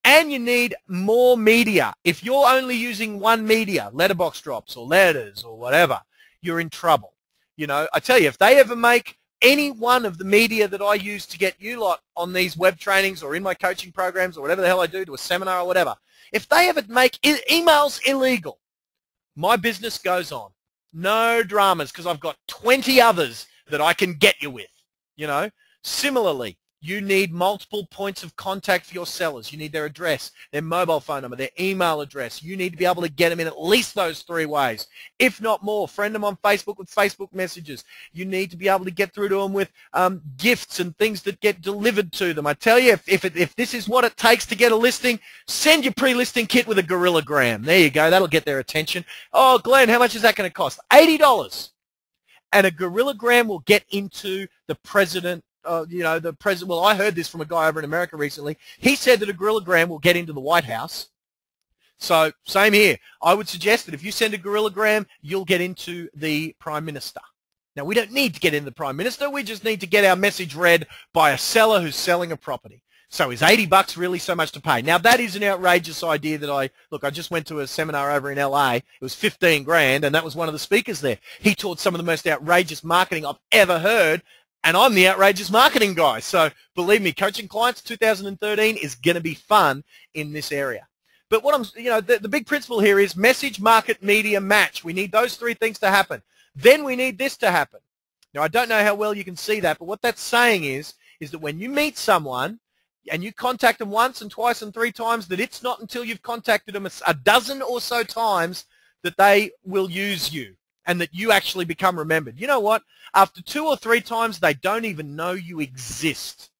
And you need more media. If you're only using one media, letterbox drops or letters or whatever, you're in trouble. You know, I tell you, if they ever make any one of the media that I use to get you lot on these web trainings or in my coaching programs or whatever the hell I do, to a seminar or whatever, if they ever make emails illegal, my business goes on. No dramas, because I've got 20 others that I can get you with, you know. Similarly, you need multiple points of contact for your sellers. You need their address, their mobile phone number, their email address. You need to be able to get them in at least those 3 ways, if not more. Friend them on Facebook with Facebook messages. You need to be able to get through to them with gifts and things that get delivered to them. I tell you, if this is what it takes to get a listing, send your pre-listing kit with a Gorillagram. There you go. That'll get their attention. Oh, Glenn, how much is that going to cost? $80. And a Gorillagram will get into the president. You know, the president, well, I heard this from a guy over in America recently. He said that a Gorillagram will get into the White House. So, same here. I would suggest that if you send a Gorillagram, you'll get into the Prime Minister. Now, we don't need to get into the Prime Minister. We just need to get our message read by a seller who's selling a property. So is $80 really so much to pay? Now, that is an outrageous idea that I just went to a seminar over in LA. It was 15 grand, and that was one of the speakers there. He taught some of the most outrageous marketing I've ever heard. And I'm the outrageous marketing guy. So believe me, coaching clients 2013 is going to be fun in this area. But what the big principle here is message, market, media, match. We need those 3 things to happen. Then we need this to happen. Now, I don't know how well you can see that, but what that's saying is that when you meet someone and you contact them once and twice and 3 times, that it's not until you've contacted them a dozen or so times that they will use you and that you actually become remembered. You know what? After 2 or 3 times, they don't even know you exist.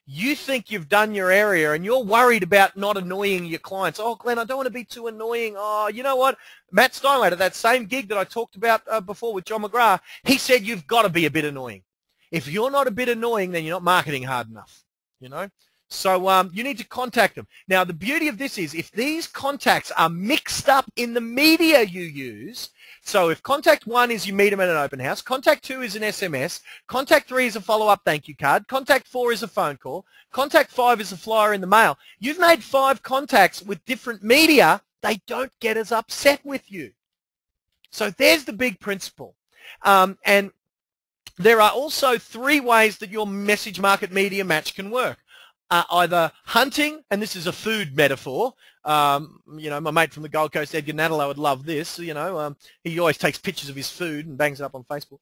You think you've done your area and you're worried about not annoying your clients. Oh, Glenn, I don't want to be too annoying. Oh, you know what? Matt Steinway, at that same gig that I talked about before with John McGrath, he said you've got to be a bit annoying. If you're not a bit annoying, then you're not marketing hard enough, you know? So you need to contact them. Now, the beauty of this is if these contacts are mixed up in the media you use, so if contact 1 is you meet them at an open house, contact 2 is an SMS, contact 3 is a follow-up thank you card, contact 4 is a phone call, contact 5 is a flyer in the mail. You've made 5 contacts with different media. They don't get as upset with you. So there's the big principle. And there are also 3 ways that your message market media match can work. Either hunting, and this is a food metaphor. You know, my mate from the Gold Coast, Edgar Nadalo, would love this. You know, he always takes pictures of his food and bangs it up on Facebook.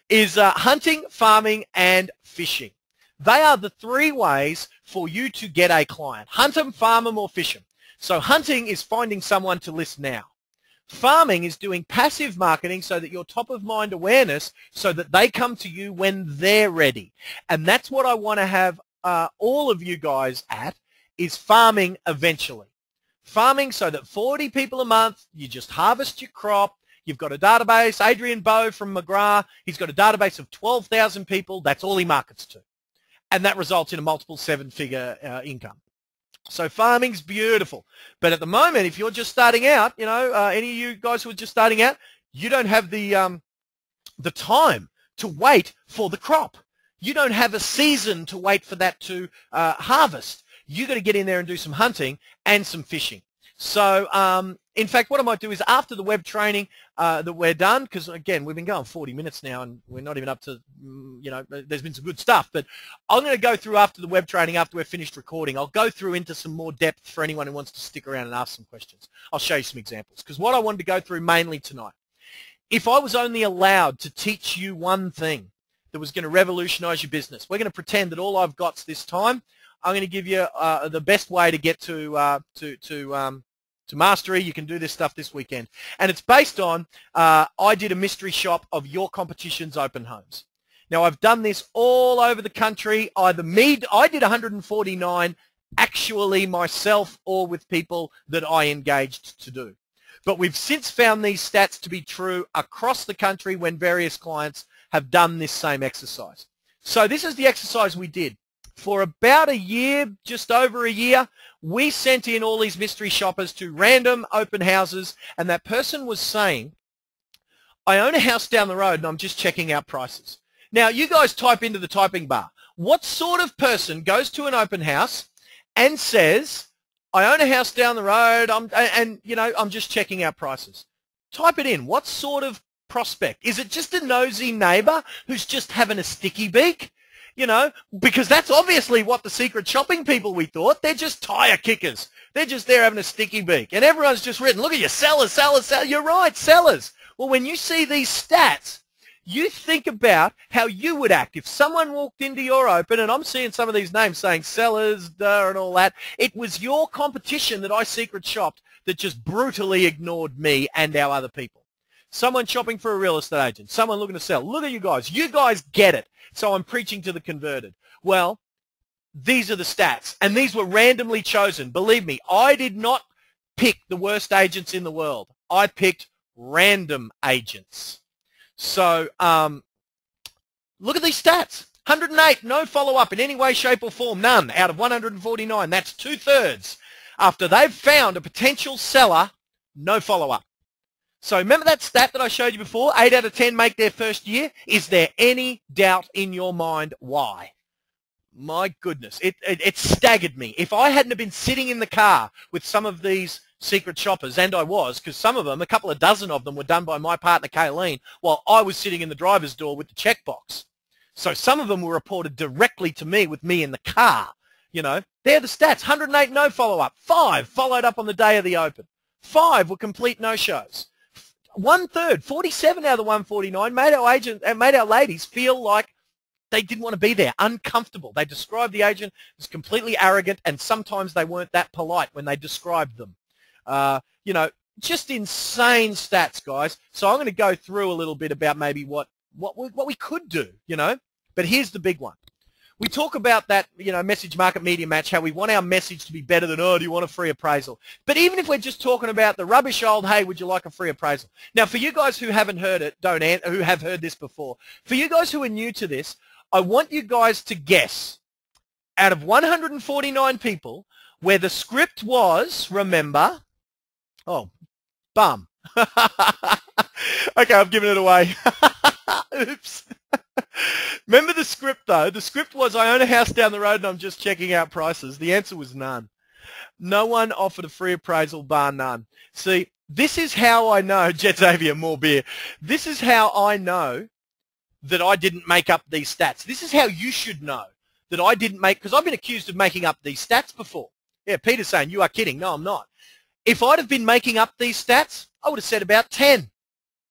Is hunting, farming, and fishing. They are the 3 ways for you to get a client. Hunt them, farm them, or fish them. So hunting is finding someone to list now. Farming is doing passive marketing so that you're top of mind awareness so that they come to you when they're ready. And that's what I want to have all of you guys at, is farming eventually. Farming so that 40 people a month, you just harvest your crop. You've got a database. Adrian Bowe from McGrath, he's got a database of 12,000 people. That's all he markets to. And that results in a multiple 7-figure income. So farming's beautiful. But at the moment, if you're just starting out, you know, any of you guys who are just starting out, you don't have the time to wait for the crop. You don't have a season to wait for that to harvest. You got to get in there and do some hunting and some fishing. So, in fact, what I might do is after the web training that we're done, because again, we've been going 40 minutes now and we're not even up to, you know, there's been some good stuff, but I'm going to go through after the web training, after we're finished recording, I'll go through into some more depth for anyone who wants to stick around and ask some questions. I'll show you some examples, because what I wanted to go through mainly tonight, if I was only allowed to teach you one thing that was going to revolutionize your business, we're going to pretend that all I've got's this time. I'm going to give you the best way to get to mastery. You can do this stuff this weekend. And it's based on, I did a mystery shop of your competition's open homes. Now, I've done this all over the country. I did 149 actually myself or with people that I engaged to do. But we've since found these stats to be true across the country when various clients have done this same exercise. So this is the exercise we did. For about a year, just over a year, we sent in all these mystery shoppers to random open houses, and that person was saying, I own a house down the road and I'm just checking out prices. Now, you guys type into the typing bar. What sort of person goes to an open house and says, I own a house down the road and you know, I'm just checking out prices? Type it in. What sort of prospect? Is it just a nosy neighbor who's just having a sticky beak? You know, because that's obviously what the secret shopping people we thought. They're just tire kickers. They're just there having a sticky beak. And everyone's just written, look at you, sellers, sellers, sellers. You're right, sellers. Well, when you see these stats, you think about how you would act if someone walked into your open, and I'm seeing some of these names saying sellers, duh, and all that. It was your competition that I secret shopped that just brutally ignored me and our other people. Someone shopping for a real estate agent, someone looking to sell. Look at you guys. You guys get it. So I'm preaching to the converted. Well, these are the stats, and these were randomly chosen. Believe me, I did not pick the worst agents in the world. I picked random agents. So look at these stats. 108, no follow-up in any way, shape, or form. None out of 149. That's 2/3. After they've found a potential seller, no follow-up. So remember that stat that I showed you before? 8 out of 10 make their first year. Is there any doubt in your mind why? My goodness, it staggered me. If I hadn't have been sitting in the car with some of these secret shoppers, and I was, because some of them, a couple of dozen of them, were done by my partner Kayleen, while I was sitting in the driver's door with the checkbox. So some of them were reported directly to me with me in the car. You know, they're the stats. 108 no follow-up. 5 followed up on the day of the open. 5 were complete no-shows. 1/3, 47 out of the 149 made our ladies feel like they didn't want to be there, uncomfortable. They described the agent as completely arrogant, and sometimes they weren't that polite when they described them. You know, just insane stats, guys. So I'm going to go through a little bit about maybe what we could do, you know. But here's the big one. We talk about that, you know, message market media match, how we want our message to be better than, oh, do you want a free appraisal? But even if we're just talking about the rubbish old, hey, would you like a free appraisal? Now, for you guys who haven't heard it, who have heard this before, for you guys who are new to this, I want you guys to guess, out of 149 people, where the script was, remember, oh, bum. Okay, I've given it away. Oops. Remember the script, though. The script was, I own a house down the road and I'm just checking out prices. The answer was none. No one offered a free appraisal, bar none. See, this is how I know, Jetavia, more beer. This is how I know that I didn't make up these stats. This is how you should know that I didn't make, because I've been accused of making up these stats before. Yeah, Peter's saying, you are kidding. No, I'm not. If I'd have been making up these stats, I would have said about 10.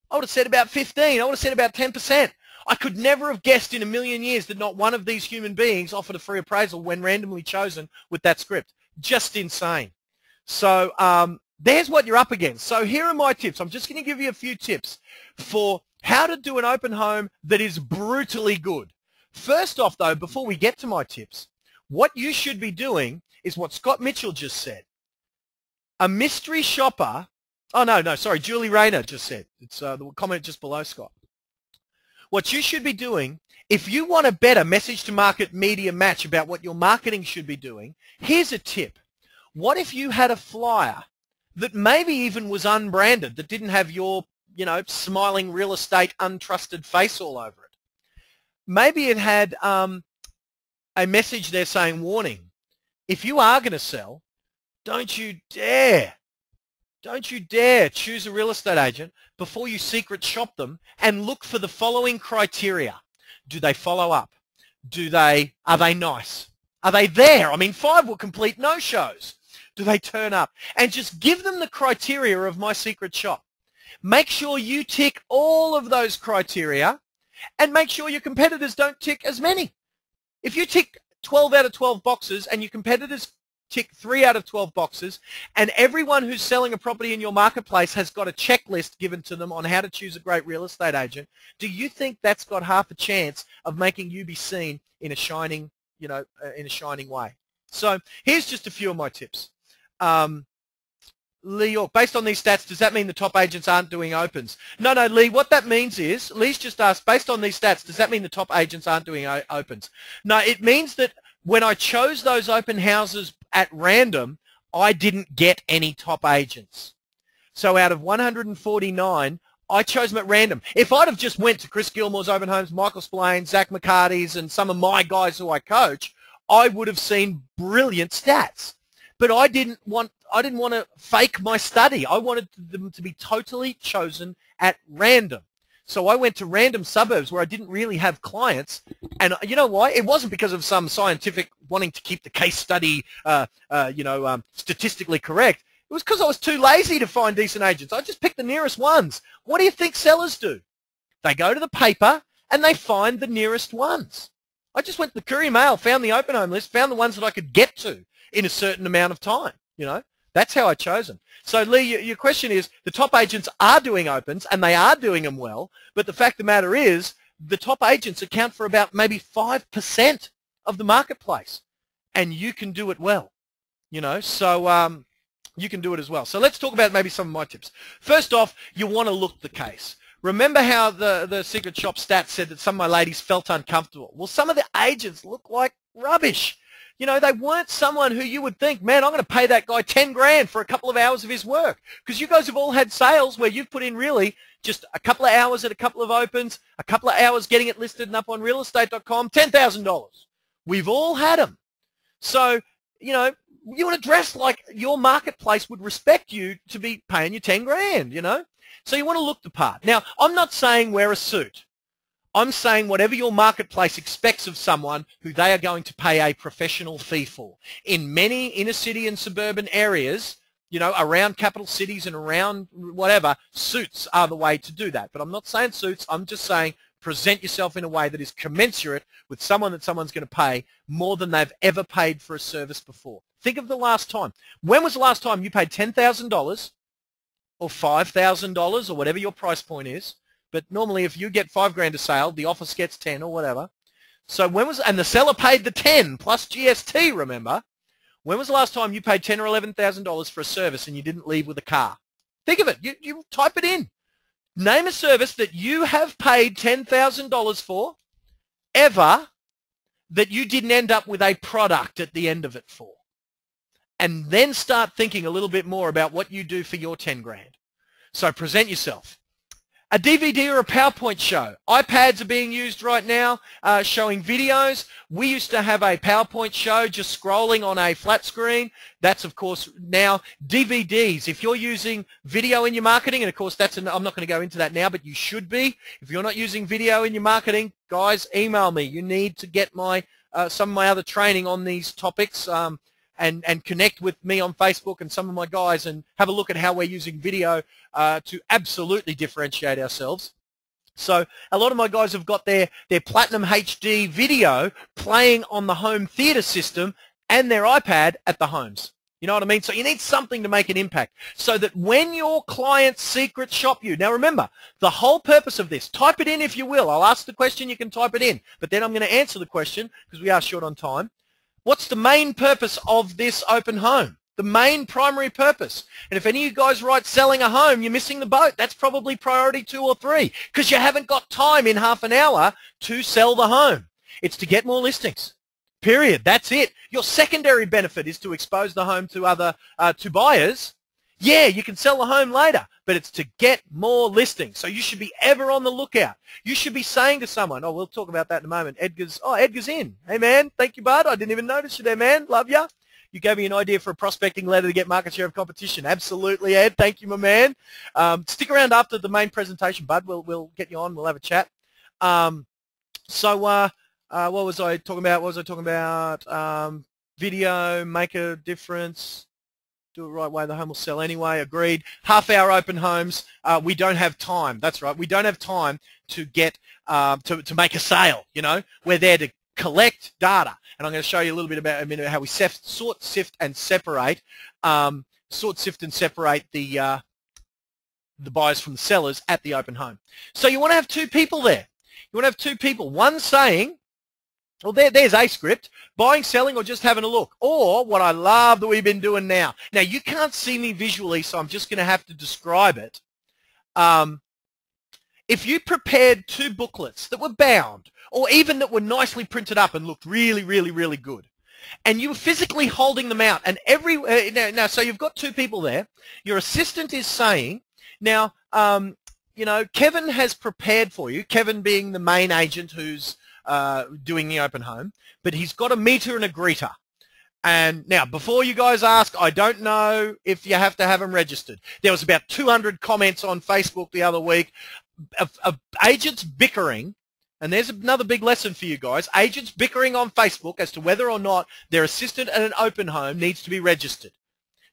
I would have said about 15. I would have said about 10%. I could never have guessed in a million years that not one of these human beings offered a free appraisal when randomly chosen with that script. Just insane. So there's what you're up against. So here are my tips. I'm just going to give you a few tips for how to do an open home that is brutally good. First off, though, before we get to my tips, what you should be doing is what Scott Mitchell just said. A mystery shopper, sorry, Julie Rayner just said. It's the comment just below Scott. What you should be doing, if you want a better message-to-market media match about what your marketing should be doing, here's a tip. What if you had a flyer that maybe even was unbranded, that didn't have your, smiling real estate untrusted face all over it? Maybe it had a message there saying, warning, if you are going to sell, don't you dare choose a real estate agent before you secret shop them and look for the following criteria. Do they follow up? Are they nice? Are they there? I mean, 5 were complete no-shows. Do they turn up? And just give them the criteria of my secret shop. Make sure you tick all of those criteria and make sure your competitors don't tick as many. If you tick 12 out of 12 boxes and your competitors tick 3 out of 12 boxes, and everyone who's selling a property in your marketplace has got a checklist given to them on how to choose a great real estate agent, do you think that's got half a chance of making you be seen in a shining, in a shining way? So here's just a few of my tips. Lee York, based on these stats, does that mean the top agents aren't doing opens? No, Lee, what that means is, Lee's just asked, based on these stats, does that mean the top agents aren't doing opens? No, it means that when I chose those open houses at random, I didn't get any top agents. So out of 149, I chose them at random. If I'd have just went to Chris Gilmore's open homes, Michael Spillane, Zach McCarty's, and some of my guys who I coach, I would have seen brilliant stats. But I didn't want to fake my study. I wanted them to be totally chosen at random. So I went to random suburbs where I didn't really have clients. And you know why? It wasn't because of some scientific wanting to keep the case study, statistically correct. It was because I was too lazy to find decent agents. I just picked the nearest ones. What do you think sellers do? They go to the paper and they find the nearest ones. I just went to the Courier Mail, found the open home list, found the ones that I could get to in a certain amount of time. That's how I chose them. So Lee, your question is, the top agents are doing opens and they are doing them well, but the fact of the matter is the top agents account for about maybe 5% of the marketplace, and you can do it well, so you can do it as well. So let's talk about maybe some of my tips. First off, you want to look the case. Remember how the secret shop stats said that some of my ladies felt uncomfortable? Well, some of the agents look like rubbish. They weren't someone who you would think, man, I'm going to pay that guy 10 grand for a couple of hours of his work. Because you guys have all had sales where you've put in really just a couple of hours at a couple of opens, a couple of hours getting it listed and up on realestate.com, $10,000. We've all had them. So, you want to dress like your marketplace would respect you to be paying you 10 grand, So you want to look the part. Now, I'm not saying wear a suit. I'm saying whatever your marketplace expects of someone who they are going to pay a professional fee for. In many inner city and suburban areas, around capital cities and around whatever, suits are the way to do that. But I'm not saying suits. I'm just saying present yourself in a way that is commensurate with someone that someone's going to pay more than they've ever paid for a service before. Think of the last time. When was the last time you paid $10,000 or $5,000 or whatever your price point is? But normally if you get 5 grand a sale, the office gets 10 or whatever. So and the seller paid the 10 plus GST, remember? When was the last time you paid $10,000 or $11,000 for a service and you didn't leave with a car? Think of it. You type it in. Name a service that you have paid $10,000 for ever that you didn't end up with a product at the end of it for. And then start thinking a little bit more about what you do for your 10 grand. So present yourself. A DVD or a PowerPoint show. iPads are being used right now, showing videos. We used to have a PowerPoint show just scrolling on a flat screen. That's, of course, now DVDs. If you're using video in your marketing, and of course, I'm not going to go into that now, but you should be. If you're not using video in your marketing, guys, email me. You need to get some of my other training on these topics. And connect with me on Facebook and some of my guys and have a look at how we're using video to absolutely differentiate ourselves. So a lot of my guys have got their Platinum HD video playing on the home theater system and their iPad at the homes. You know what I mean? So you need something to make an impact so that when your clients secret shop you, now remember, the whole purpose of this, type it in if you will. I'll ask the question, you can type it in, but then I'm going to answer the question because we are short on time. What's the main purpose of this open home? The main primary purpose. And if any of you guys write selling a home, you're missing the boat. That's probably priority 2 or 3 because you haven't got time in half an hour to sell the home. It's to get more listings. Period. That's it. Your secondary benefit is to expose the home to other to buyers. Yeah, you can sell the home later, but it's to get more listings. So you should be ever on the lookout. You should be saying to someone, oh, we'll talk about that in a moment. Edgar's in. Hey, man, thank you, bud. I didn't even notice you there, man. Love ya. You gave me an idea for a prospecting letter to get market share of competition. Absolutely, Ed. Thank you, my man. Stick around after the main presentation, bud. We'll get you on. We'll have a chat. What was I talking about? Video, make a difference. Do it the right way, the home will sell anyway. Agreed. Half-hour open homes. We don't have time. That's right. We don't have time to get to make a sale. You know, we're there to collect data, and I'm going to show you a little bit about how we sort, sift, and separate. The buyers from the sellers at the open home. So you want to have 2 people there. You want to have 2 people. One saying, well, there's a script, buying, selling, or just having a look. Or what I love that we've been doing now. Now, you can't see me visually, so I'm just going to have to describe it. If you prepared 2 booklets that were bound, or even that were nicely printed up and looked really, really, really good, and you were physically holding them out, and now, so you've got 2 people there. Your assistant is saying, now, you know, Kevin has prepared for you, Kevin being the main agent who's doing the open home, but he's got a meter and a greeter. And now, before you guys ask, I don't know if you have to have them registered. There was about 200 comments on Facebook the other week of agents bickering, and there's another big lesson for you guys, agents bickering on Facebook as to whether or not their assistant at an open home needs to be registered.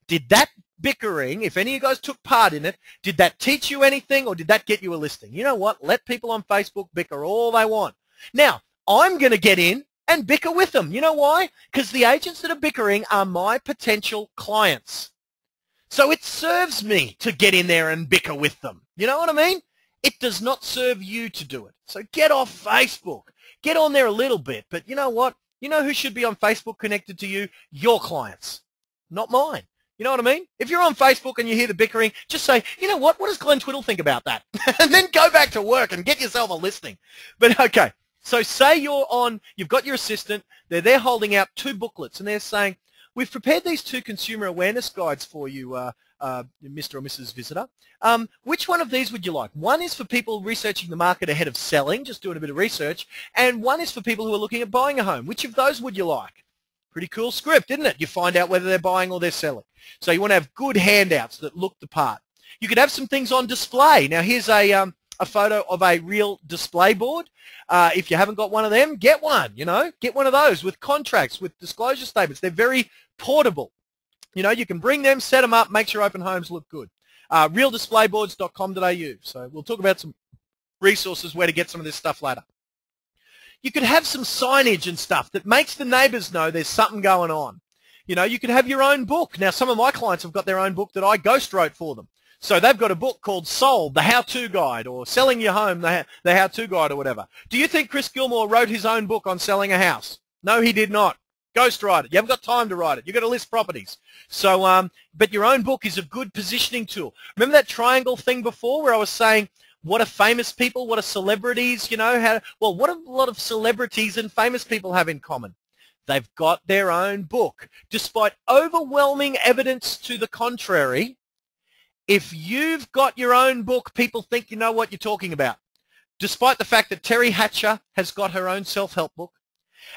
Did that bickering, if any of you guys took part in it, did that teach you anything or did that get you a listing? You know what? Let people on Facebook bicker all they want. Now, I'm going to get in and bicker with them. You know why? Because the agents that are bickering are my potential clients. So it serves me to get in there and bicker with them. You know what I mean? It does not serve you to do it. So get off Facebook. Get on there a little bit. But you know what? You know who should be on Facebook connected to you? Your clients, not mine. You know what I mean? If you're on Facebook and you hear the bickering, just say, you know what does Glenn Twiddle think about that? And then go back to work and get yourself a listing. But okay. So say you've got your assistant, they're holding out 2 booklets, and they're saying, we've prepared these 2 consumer awareness guides for you, Mr. or Mrs. Visitor. Which one of these would you like? One is for people researching the market ahead of selling, just doing a bit of research, and one is for people who are looking at buying a home. Which of those would you like? Pretty cool script, isn't it? You find out whether they're buying or they're selling. So you want to have good handouts that look the part. You could have some things on display. Now here's a photo of a real display board. If you haven't got one of them, get one, you know. Get one of those with contracts, with disclosure statements. They're very portable. You know, you can bring them, set them up, makes your open homes look good. Realdisplayboards.com.au. So we'll talk about some resources where to get some of this stuff later. You could have some signage and stuff that makes the neighbours know there's something going on. You know, you could have your own book. Now, some of my clients have got their own book that I ghost wrote for them. So they've got a book called Sold, the How-To Guide, or Selling Your Home, the How-To Guide, or whatever. Do you think Chris Gilmore wrote his own book on selling a house? No, he did not. Ghost write it. You haven't got time to write it. You've got to list properties. So, but your own book is a good positioning tool. Remember that triangle thing before where I was saying, what are famous people? What are celebrities? You know, what do a lot of celebrities and famous people have in common? They've got their own book. Despite overwhelming evidence to the contrary, If you've got your own book, people think you know what you're talking about. Despite the fact that Terry Hatcher has got her own self-help book,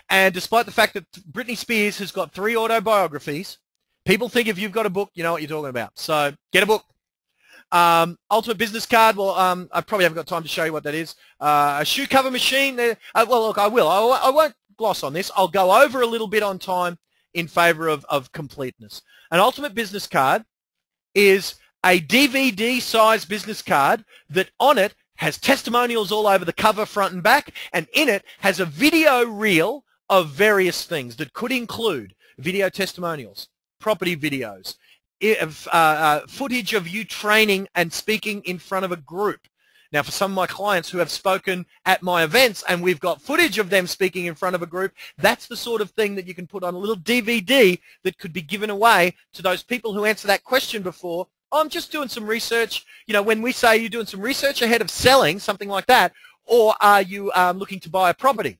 and despite the fact that Britney Spears has got 3 autobiographies, people think if you've got a book, you know what you're talking about. So get a book. Ultimate business card. Well, I probably haven't got time to show you what that is. A shoe cover machine. Well, look, I will. I won't gloss on this. I'll go over a little bit on time in favor of completeness. An ultimate business card is a DVD-sized business card that on it has testimonials all over the cover, front and back, and in it has a video reel of various things that could include video testimonials, property videos, footage of you training and speaking in front of a group. Now, for some of my clients who have spoken at my events and we've got footage of them speaking in front of a group, that's the sort of thing that you can put on a little DVD that could be given away to those people who answer that question before. Oh, I'm just doing some research. You know, when we say you're doing some research ahead of selling, something like that, or are you looking to buy a property?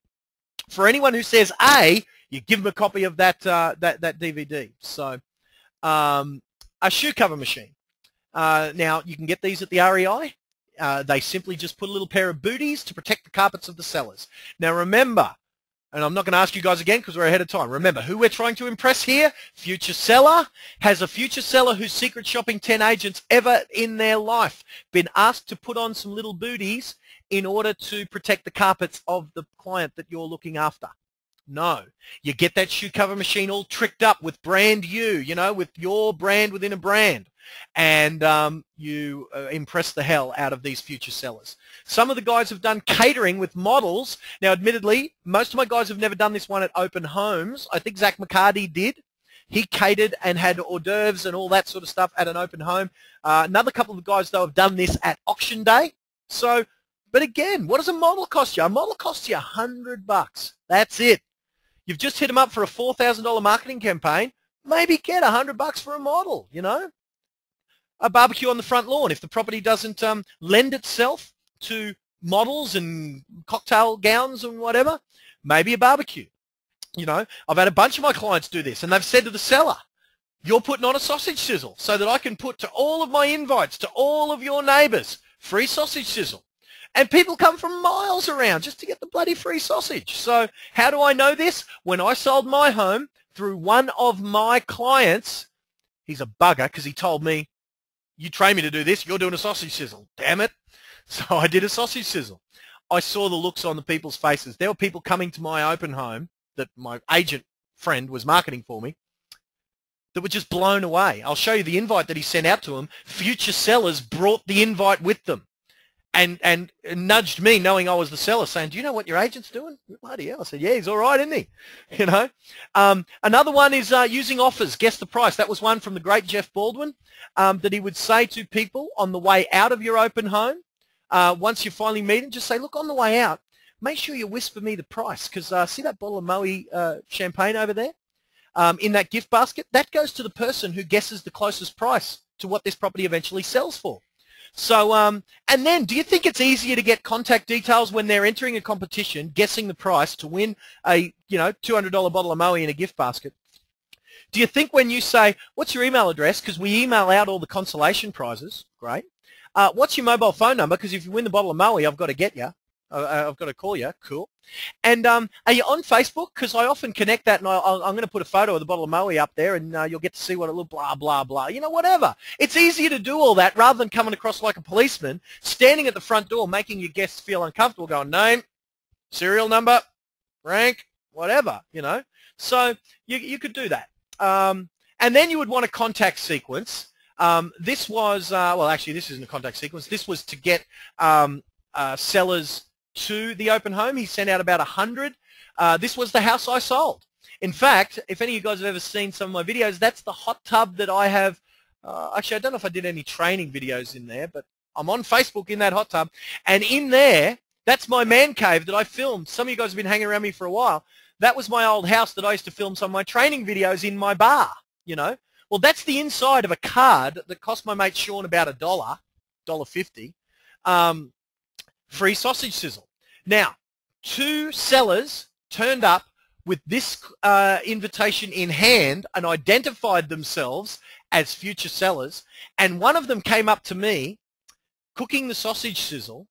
For anyone who says A, you give them a copy of that DVD. So a shoe cover machine. Now, you can get these at the REI. They simply just put a little pair of booties to protect the carpets of the sellers. Now, remember, and I'm not going to ask you guys again because we're ahead of time. Remember, who we're trying to impress here? Future seller. Has a future seller who's secret shopping 10 agents ever in their life been asked to put on some little booties in order to protect the carpets of the client that you're looking after? No. You get that shoe cover machine all tricked up with brand you know, with your brand within a brand. And you impress the hell out of these future sellers. Some of the guys have done catering with models. Now, admittedly, most of my guys have never done this one at open homes. I think Zach McCarty did. He catered and had hors d'oeuvres and all that sort of stuff at an open home. Another couple of guys, though, have done this at auction day. So, but again, what does a model cost you? A model costs you $100. That's it. You've just hit them up for a $4,000 marketing campaign. Maybe get $100 for a model, you know. A barbecue on the front lawn. If the property doesn't lend itself to models and cocktail gowns and whatever, maybe a barbecue. You know, I've had a bunch of my clients do this, and they've said to the seller, you're putting on a sausage sizzle so that I can put to all of my invites to all of your neighbours, free sausage sizzle. And people come from miles around just to get the bloody free sausage. So how do I know this? When I sold my home through one of my clients, he's a bugger because he told me, you train me to do this, you're doing a sausage sizzle. Damn it. So I did a sausage sizzle. I saw the looks on the people's faces. There were people coming to my open home that my agent friend was marketing for me that were just blown away. I'll show you the invite that he sent out to them. Future sellers brought the invite with them and nudged me, knowing I was the seller, saying, do you know what your agent's doing? Bloody hell. I said, yeah, he's all right, isn't he? You know. Another one is using offers. Guess the price. That was one from the great Jeff Baldwin that he would say to people on the way out of your open home. Once you finally meet him, just say, look, on the way out, make sure you whisper me the price because see that bottle of Moe champagne over there in that gift basket? That goes to the person who guesses the closest price to what this property eventually sells for. So, and then do you think it's easier to get contact details when they're entering a competition, guessing the price to win a, you know, $200 bottle of Moe in a gift basket? Do you think when you say, what's your email address? Because we email out all the consolation prizes. Great. What's your mobile phone number? Because if you win the bottle of Moe, I've got to get you. I've got to call you. Cool. And are you on Facebook? Because I often connect that, and I'm going to put a photo of the bottle of Moe up there, and you'll get to see what it looks, blah, blah, blah. You know, whatever. It's easier to do all that rather than coming across like a policeman, standing at the front door, making your guests feel uncomfortable, going, name, serial number, rank, whatever, you know. So you could do that. And then you would want a contact sequence. This was, well, actually, this isn't a contact sequence. This was to get sellers to the open home. He sent out about 100. This was the house I sold. In fact, if any of you guys have ever seen some of my videos, that's the hot tub that I have. Actually, I don't know if I did any training videos in there, but I'm on Facebook in that hot tub. And in there, that's my man cave that I filmed. Some of you guys have been hanging around me for a while. That was my old house that I used to film some of my training videos in my bar, you know. Well, that's the inside of a card that cost my mate Sean about $1.50. Free sausage sizzle. Now, 2 sellers turned up with this invitation in hand and identified themselves as future sellers, and one of them came up to me cooking the sausage sizzle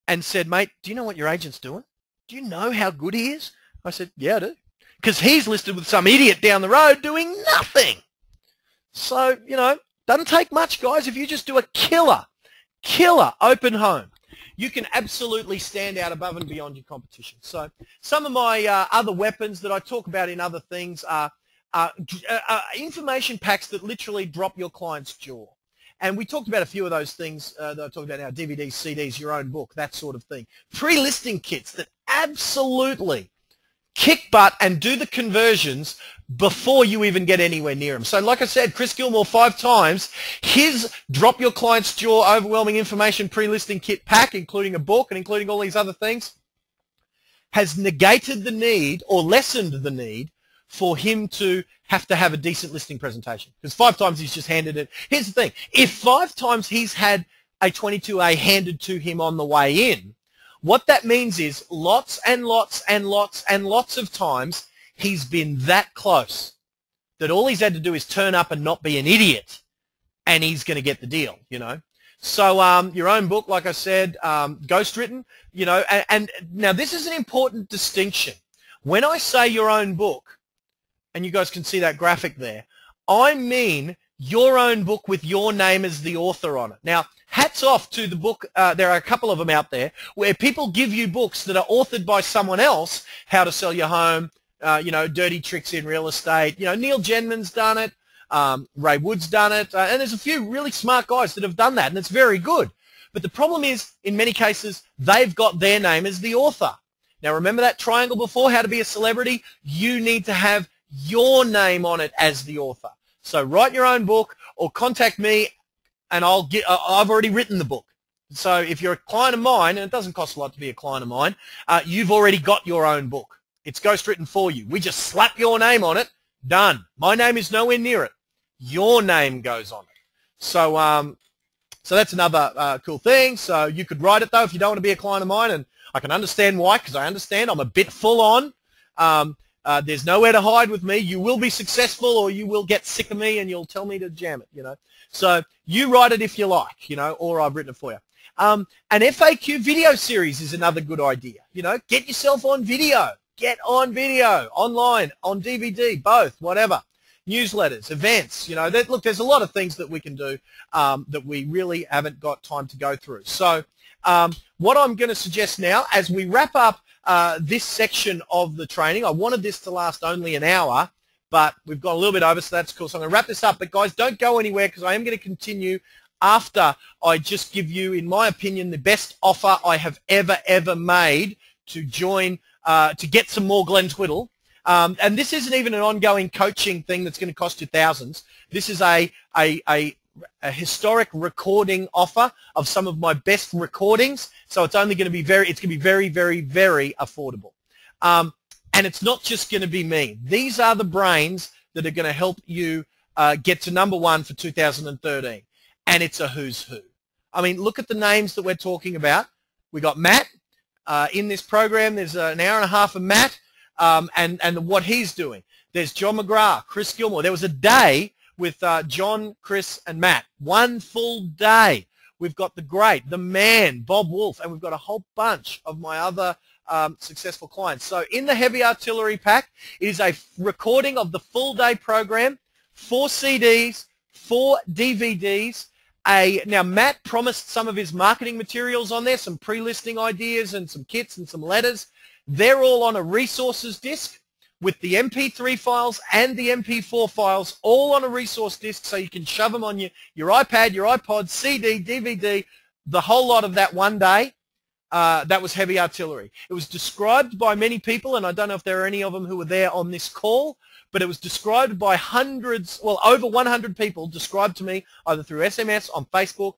and said, mate, do you know what your agent's doing? Do you know how good he is? I said, yeah, I do. Because he's listed with some idiot down the road doing nothing. So, you know, doesn't take much, guys. If you just do a killer open home, you can absolutely stand out above and beyond your competition. So some of my other weapons that I talk about in other things are information packs that literally drop your client's jaw. And we talked about a few of those things that I talked about now, DVDs, CDs, your own book, that sort of thing. Pre-listing kits that absolutely kick butt and do the conversions before you even get anywhere near them. So like I said, Chris Gilmore 5 times, his drop your client's jaw overwhelming information pre-listing kit pack, including a book and including all these other things, has negated the need or lessened the need for him to have a decent listing presentation. Because 5 times he's just handed it. Here's the thing. If 5 times he's had a 22A handed to him on the way in, what that means is lots and lots and lots and lots of times he's been that close that all he's had to do is turn up and not be an idiot and he's going to get the deal, you know. So your own book, like I said, ghostwritten, you know, and now this is an important distinction. When I say your own book, and you guys can see that graphic there, I mean your own book with your name as the author on it. Now, hats off to the book. There are a couple of them out there where people give you books that are authored by someone else, How to Sell Your Home, you know, Dirty Tricks in Real Estate. You know, Neil Genman's done it. Ray Wood's done it. And there's a few really smart guys that have done that, and it's very good. But the problem is, in many cases, they've got their name as the author. Now, remember that triangle before, how to be a celebrity? You need to have your name on it as the author. So write your own book or contact me, and I've already written the book. So if you're a client of mine, and it doesn't cost a lot to be a client of mine, you've already got your own book. It's ghostwritten for you. We just slap your name on it. Done. My name is nowhere near it. Your name goes on it. So so that's another cool thing. So you could write it, though, if you don't want to be a client of mine, and I can understand why, because I understand I'm a bit full on. There's nowhere to hide with me. You will be successful, or you will get sick of me and you'll tell me to jam it, you know. So you write it if you like, you know, or I've written it for you. An FAQ video series is another good idea. You know, get yourself on video. Get on video, online, on DVD, both, whatever. Newsletters, events, you know. Look, there's a lot of things that we can do that we really haven't got time to go through. So what I'm going to suggest now, as we wrap up this section of the training, I wanted this to last only an hour, but we've got a little bit over, so that's cool. So I'm going to wrap this up. But, guys, don't go anywhere, because I am going to continue after I just give you, in my opinion, the best offer I have ever made to join, to get some more Glenn Twiddle. And this isn't even an ongoing coaching thing that's going to cost you thousands. This is a historic recording offer of some of my best recordings. So it's only going to be very, very affordable. And it's not just going to be me. These are the brains that are going to help you get to #1 for 2013. And it's a who's who. I mean, look at the names that we're talking about. We got Matt in this program. There's an hour and a half of Matt and what he's doing. There's John McGrath, Chris Gilmore. There was a day with John, Chris, and Matt. One full day. We've got the great, the man, Bob Wolf, and we've got a whole bunch of my other successful clients. So in the Heavy Artillery Pack, it is a recording of the full day program, 4 CDs, 4 DVDs. Now, Matt promised some of his marketing materials on there, some pre-listing ideas and some kits and some letters. They're all on a resources disc with the MP3 files and the MP4 files all on a resource disc, so you can shove them on your iPad, your iPod, CD, DVD, the whole lot of that one day. That was Heavy Artillery. It was described by many people, and I don't know if there are any of them who were there on this call, but it was described by hundreds, well, over 100 people described to me either through SMS, on Facebook,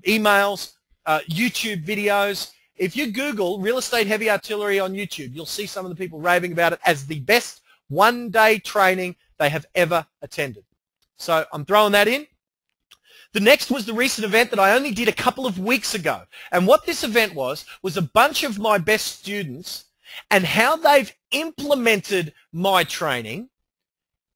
emails, YouTube videos. If you Google Real Estate Heavy Artillery on YouTube, you'll see some of the people raving about it as the best one-day training they have ever attended. So I'm throwing that in. The next was the recent event that I only did a couple of weeks ago. And what this event was a bunch of my best students and how they've implemented my training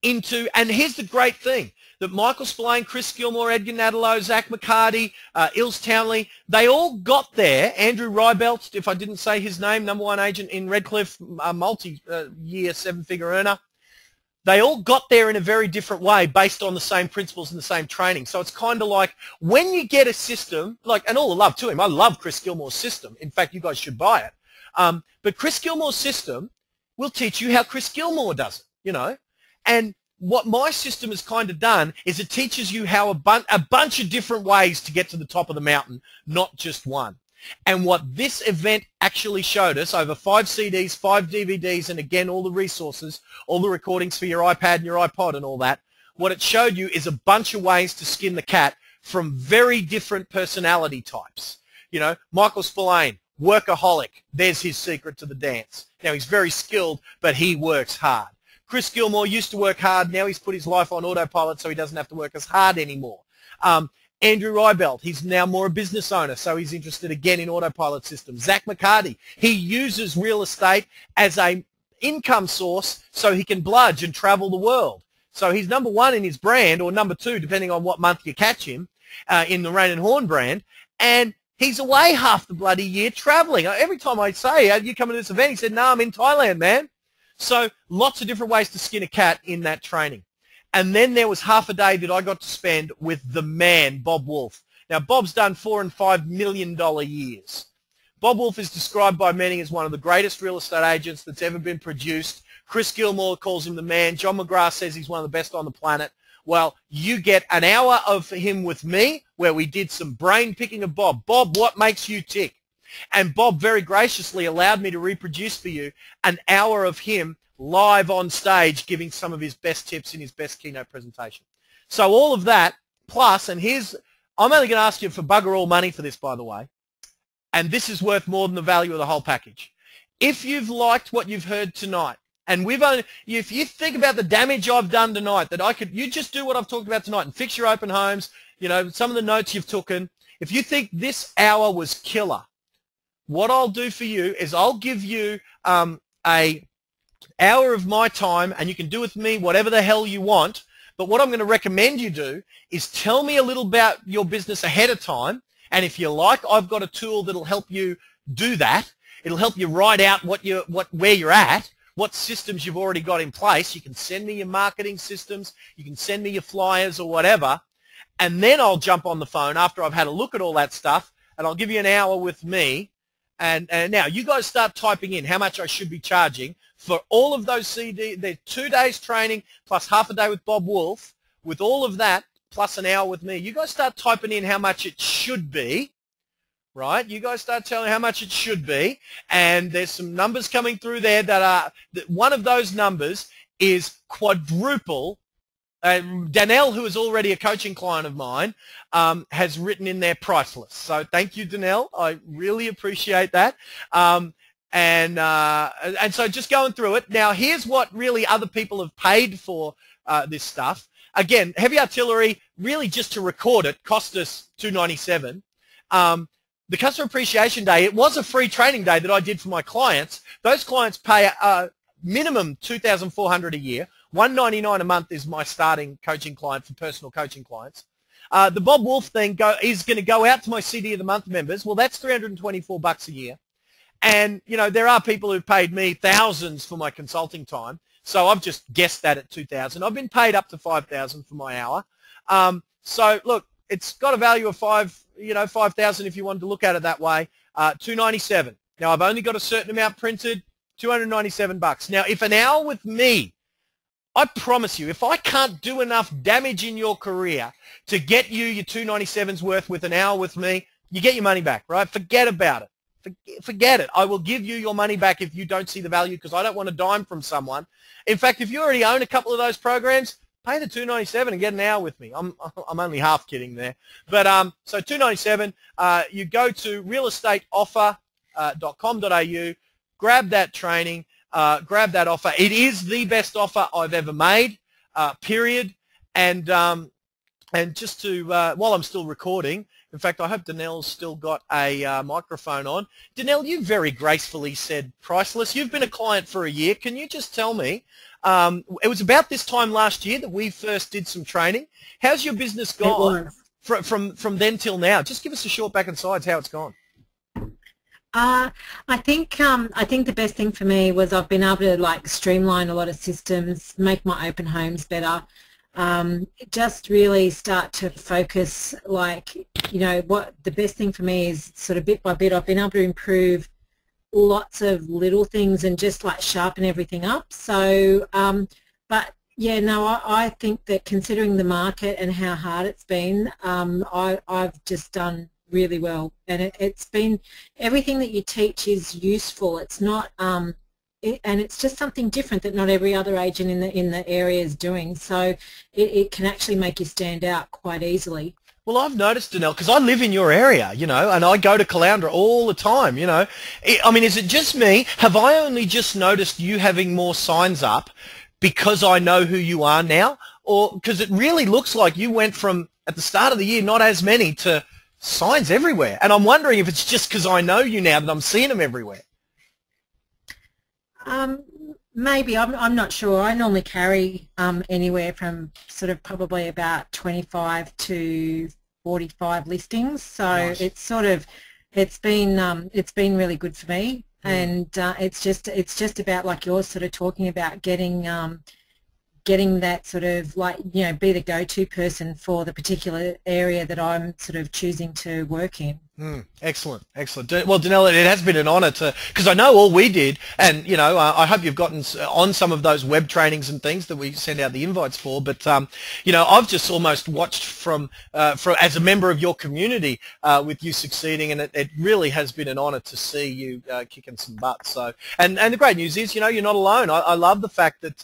into, and here's the great thing, that Michael Spillane, Chris Gilmore, Edgar Nadalo, Zach McCarty, Ilse Townley, they all got there. Andrew Rybelt, if I didn't say his name, #1 agent in Redcliffe, multi-year seven-figure earner. They all got there in a very different way based on the same principles and the same training. So it's kind of like when you get a system, like, and all the love to him, I love Chris Gilmore's system. In fact, you guys should buy it. But Chris Gilmore's system will teach you how Chris Gilmore does it, you know. And what my system has kind of done is it teaches you how a bunch of different ways to get to the top of the mountain, not just one. And what this event actually showed us over 5 CDs, 5 DVDs, and again, all the resources, all the recordings for your iPad and your iPod and all that, what it showed you is a bunch of ways to skin the cat from very different personality types. You know, Michael Spillane, workaholic. There's his secret to the dance. Now, he's very skilled, but he works hard. Chris Gilmore used to work hard. Now he's put his life on autopilot so he doesn't have to work as hard anymore. Andrew Rybelt, he's now more a business owner, so he's interested again in autopilot systems. Zach McCarty, he uses real estate as a income source so he can bludge and travel the world. So he's #1 in his brand, or #2, depending on what month you catch him, in the Rain and Horn brand, and he's away half the bloody year traveling. Every time I say, are you coming to this event? He said, no, I'm in Thailand, man. So lots of different ways to skin a cat in that training. And then there was half a day that I got to spend with the man, Bob Wolf. Now, Bob's done $4 and $5 million years. Bob Wolf is described by many as one of the greatest real estate agents that's ever been produced. Chris Gilmore calls him the man. John McGrath says he's one of the best on the planet. Well, you get an hour of him with me where we did some brain picking of Bob. Bob, what makes you tick? And Bob very graciously allowed me to reproduce for you an hour of him live on stage giving some of his best tips in his best keynote presentation. So all of that, plus, and here's, I'm only going to ask you for bugger all money for this, by the way, and this is worth more than the value of the whole package. If you've liked what you've heard tonight, and we've only, if you think about the damage I've done tonight, that I could, you just do what I've talked about tonight and fix your open homes, you know, some of the notes you've taken. If you think this hour was killer, what I'll do for you is I'll give you a hour of my time, and you can do with me whatever the hell you want, but what I'm going to recommend you do is tell me a little about your business ahead of time, and if you like, I've got a tool that'll help you do that. It'll help you write out where you're at, what systems you've already got in place. You can send me your marketing systems, you can send me your flyers or whatever, and then I'll jump on the phone after I've had a look at all that stuff, and I'll give you an hour with me. And now you guys start typing in how much I should be charging for all of those CD. There's 2 days training plus half a day with Bob Wolf. With all of that plus an hour with me, you guys start typing in how much it should be, right? You guys start telling how much it should be, and there's some numbers coming through there that are, one of those numbers is quadruple. Danelle, who is already a coaching client of mine, has written in there priceless. So thank you, Danelle. I really appreciate that. And so just going through it. Now, here's what really other people have paid for this stuff. Again, Heavy Artillery, really just to record it, cost us $297. The Customer Appreciation Day, it was a free training day that I did for my clients. Those clients pay minimum $2,400 a year. $199 a month is my starting coaching client for personal coaching clients. The Bob Wolf thing is going to go out to my CD of the Month members. Well, that's $324 a year. And, you know, there are people who've paid me thousands for my consulting time. So I've just guessed that at $2,000. I've been paid up to $5,000 for my hour. So, look, it's got a value of $5,000 if you wanted to look at it that way. $297. Now, I've only got a certain amount printed, $297. Now, if an hour with me, I promise you, if I can't do enough damage in your career to get you your $297's worth with an hour with me, you get your money back, right? Forget about it. Forget it. I will give you your money back if you don't see the value, because I don't want a dime from someone. In fact, if you already own a couple of those programs, pay the $297 and get an hour with me. I'm only half kidding there. But so $297, you go to realestateoffer.com.au, grab that training. Grab that offer. It is the best offer I've ever made, period. And just to, while I'm still recording, In fact, I hope Danelle's still got a microphone on. Danelle, you very gracefully said priceless. You've been a client for a year. Can you just tell me, it was about this time last year that we first did some training. How's your business gone from then till now? Just give us a short back and sides how it's gone. I think the best thing for me was I've been able to like streamline a lot of systems, make my open homes better. Just really start to focus, like, you know, what the best thing for me is sort of bit by bit I've been able to improve lots of little things and just like sharpen everything up. So but yeah, no, I think that considering the market and how hard it's been, I've just done really well, and it's been, everything that you teach is useful. It's not and it's just something different that not every other agent in the area is doing, so it can actually make you stand out quite easily. Well, I've noticed, Danelle, because I live in your area, you know, and I go to Caloundra all the time, you know. I mean, is it just me? Have I only just noticed you having more signs up because I know who you are now? Or because it really looks like you went from, at the start of the year, not as many to signs everywhere. And I'm wondering if it's just because I know you now that I'm seeing them everywhere. Maybe, I'm not sure. I normally carry anywhere from sort of probably about 25 to 45 listings, so nice. It's sort of, it's been really good for me, and it's just about, like you're sort of talking about, getting that sort of, like, you know, be the go-to person for the particular area that I'm sort of choosing to work in. Excellent, excellent. Well, Danelle, it has been an honour to, because I know all we did, and you know, I hope you've gotten on some of those web trainings and things that we send out the invites for. But you know, I've just almost watched from as a member of your community with you succeeding, and it really has been an honour to see you kicking some butt. So, and the great news is, you know, you're not alone. I love the fact that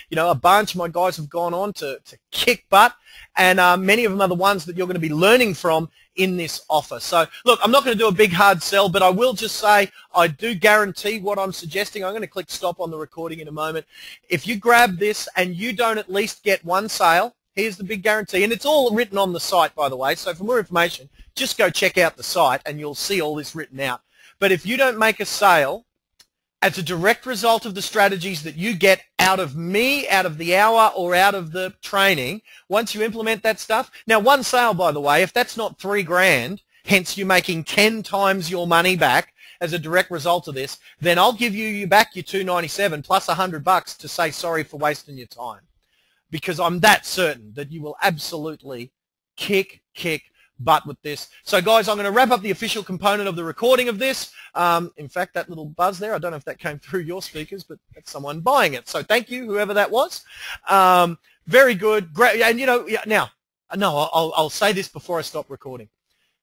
you know, a bunch of my guys have gone on to kick butt, and many of them are the ones that you're going to be learning from in this offer. So look, I'm not going to do a big hard sell, but I will just say I do guarantee what I'm suggesting. I'm going to click stop on the recording in a moment. If you grab this and you don't at least get one sale, here's the big guarantee, and it's all written on the site, by the way, so for more information just go check out the site and you'll see all this written out. But if you don't make a sale as a direct result of the strategies that you get out of me, out of the hour, or out of the training, once you implement that stuff. Now, one sale, by the way, if that's not $3,000, hence you making 10 times your money back as a direct result of this, then I'll give you back your $297 plus $100 to say sorry for wasting your time, because I'm that certain that you will absolutely kick butt with this. So guys, I'm going to wrap up the official component of the recording of this. In fact, that little buzz there, I don't know if that came through your speakers, but that's someone buying it. So thank you, whoever that was. Very good, great. And you know, now, no, I'll say this before I stop recording.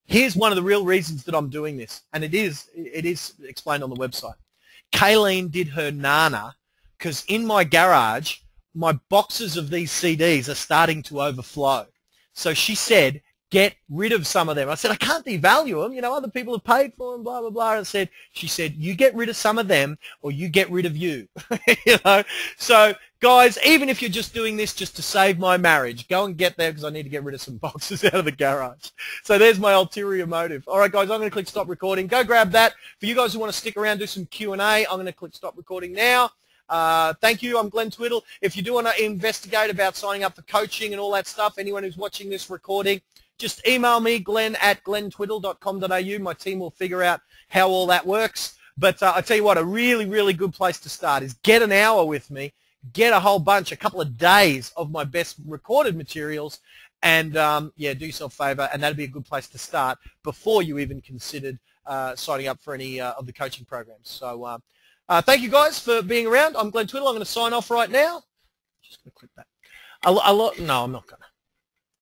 Here's one of the real reasons that I'm doing this, and it is explained on the website. Kayleen did her nana because in my garage, my boxes of these CDs are starting to overflow. So she said, get rid of some of them. I said, I can't devalue them. You know, other people have paid for them, blah, blah, blah. And she said, you get rid of some of them or you get rid of you. You know, so guys, even if you're just doing this just to save my marriage, go and get there because I need to get rid of some boxes out of the garage. So there's my ulterior motive. All right, guys, I'm going to click stop recording. Go grab that. For you guys who want to stick around, do some Q&A, I'm going to click stop recording now. Thank you. I'm Glenn Twiddle. If you do want to investigate about signing up for coaching and all that stuff, anyone who's watching this recording, just email me, glenn@glenntwiddle.com.au. My team will figure out how all that works. But I tell you what, a really, really good place to start is get an hour with me, get a whole bunch, a couple of days of my best recorded materials, and yeah, do yourself a favor, and that'd be a good place to start before you even considered signing up for any of the coaching programs. So thank you guys for being around. I'm Glenn Twiddle. I'm going to sign off right now. Just going to click that. No, I'm not going to.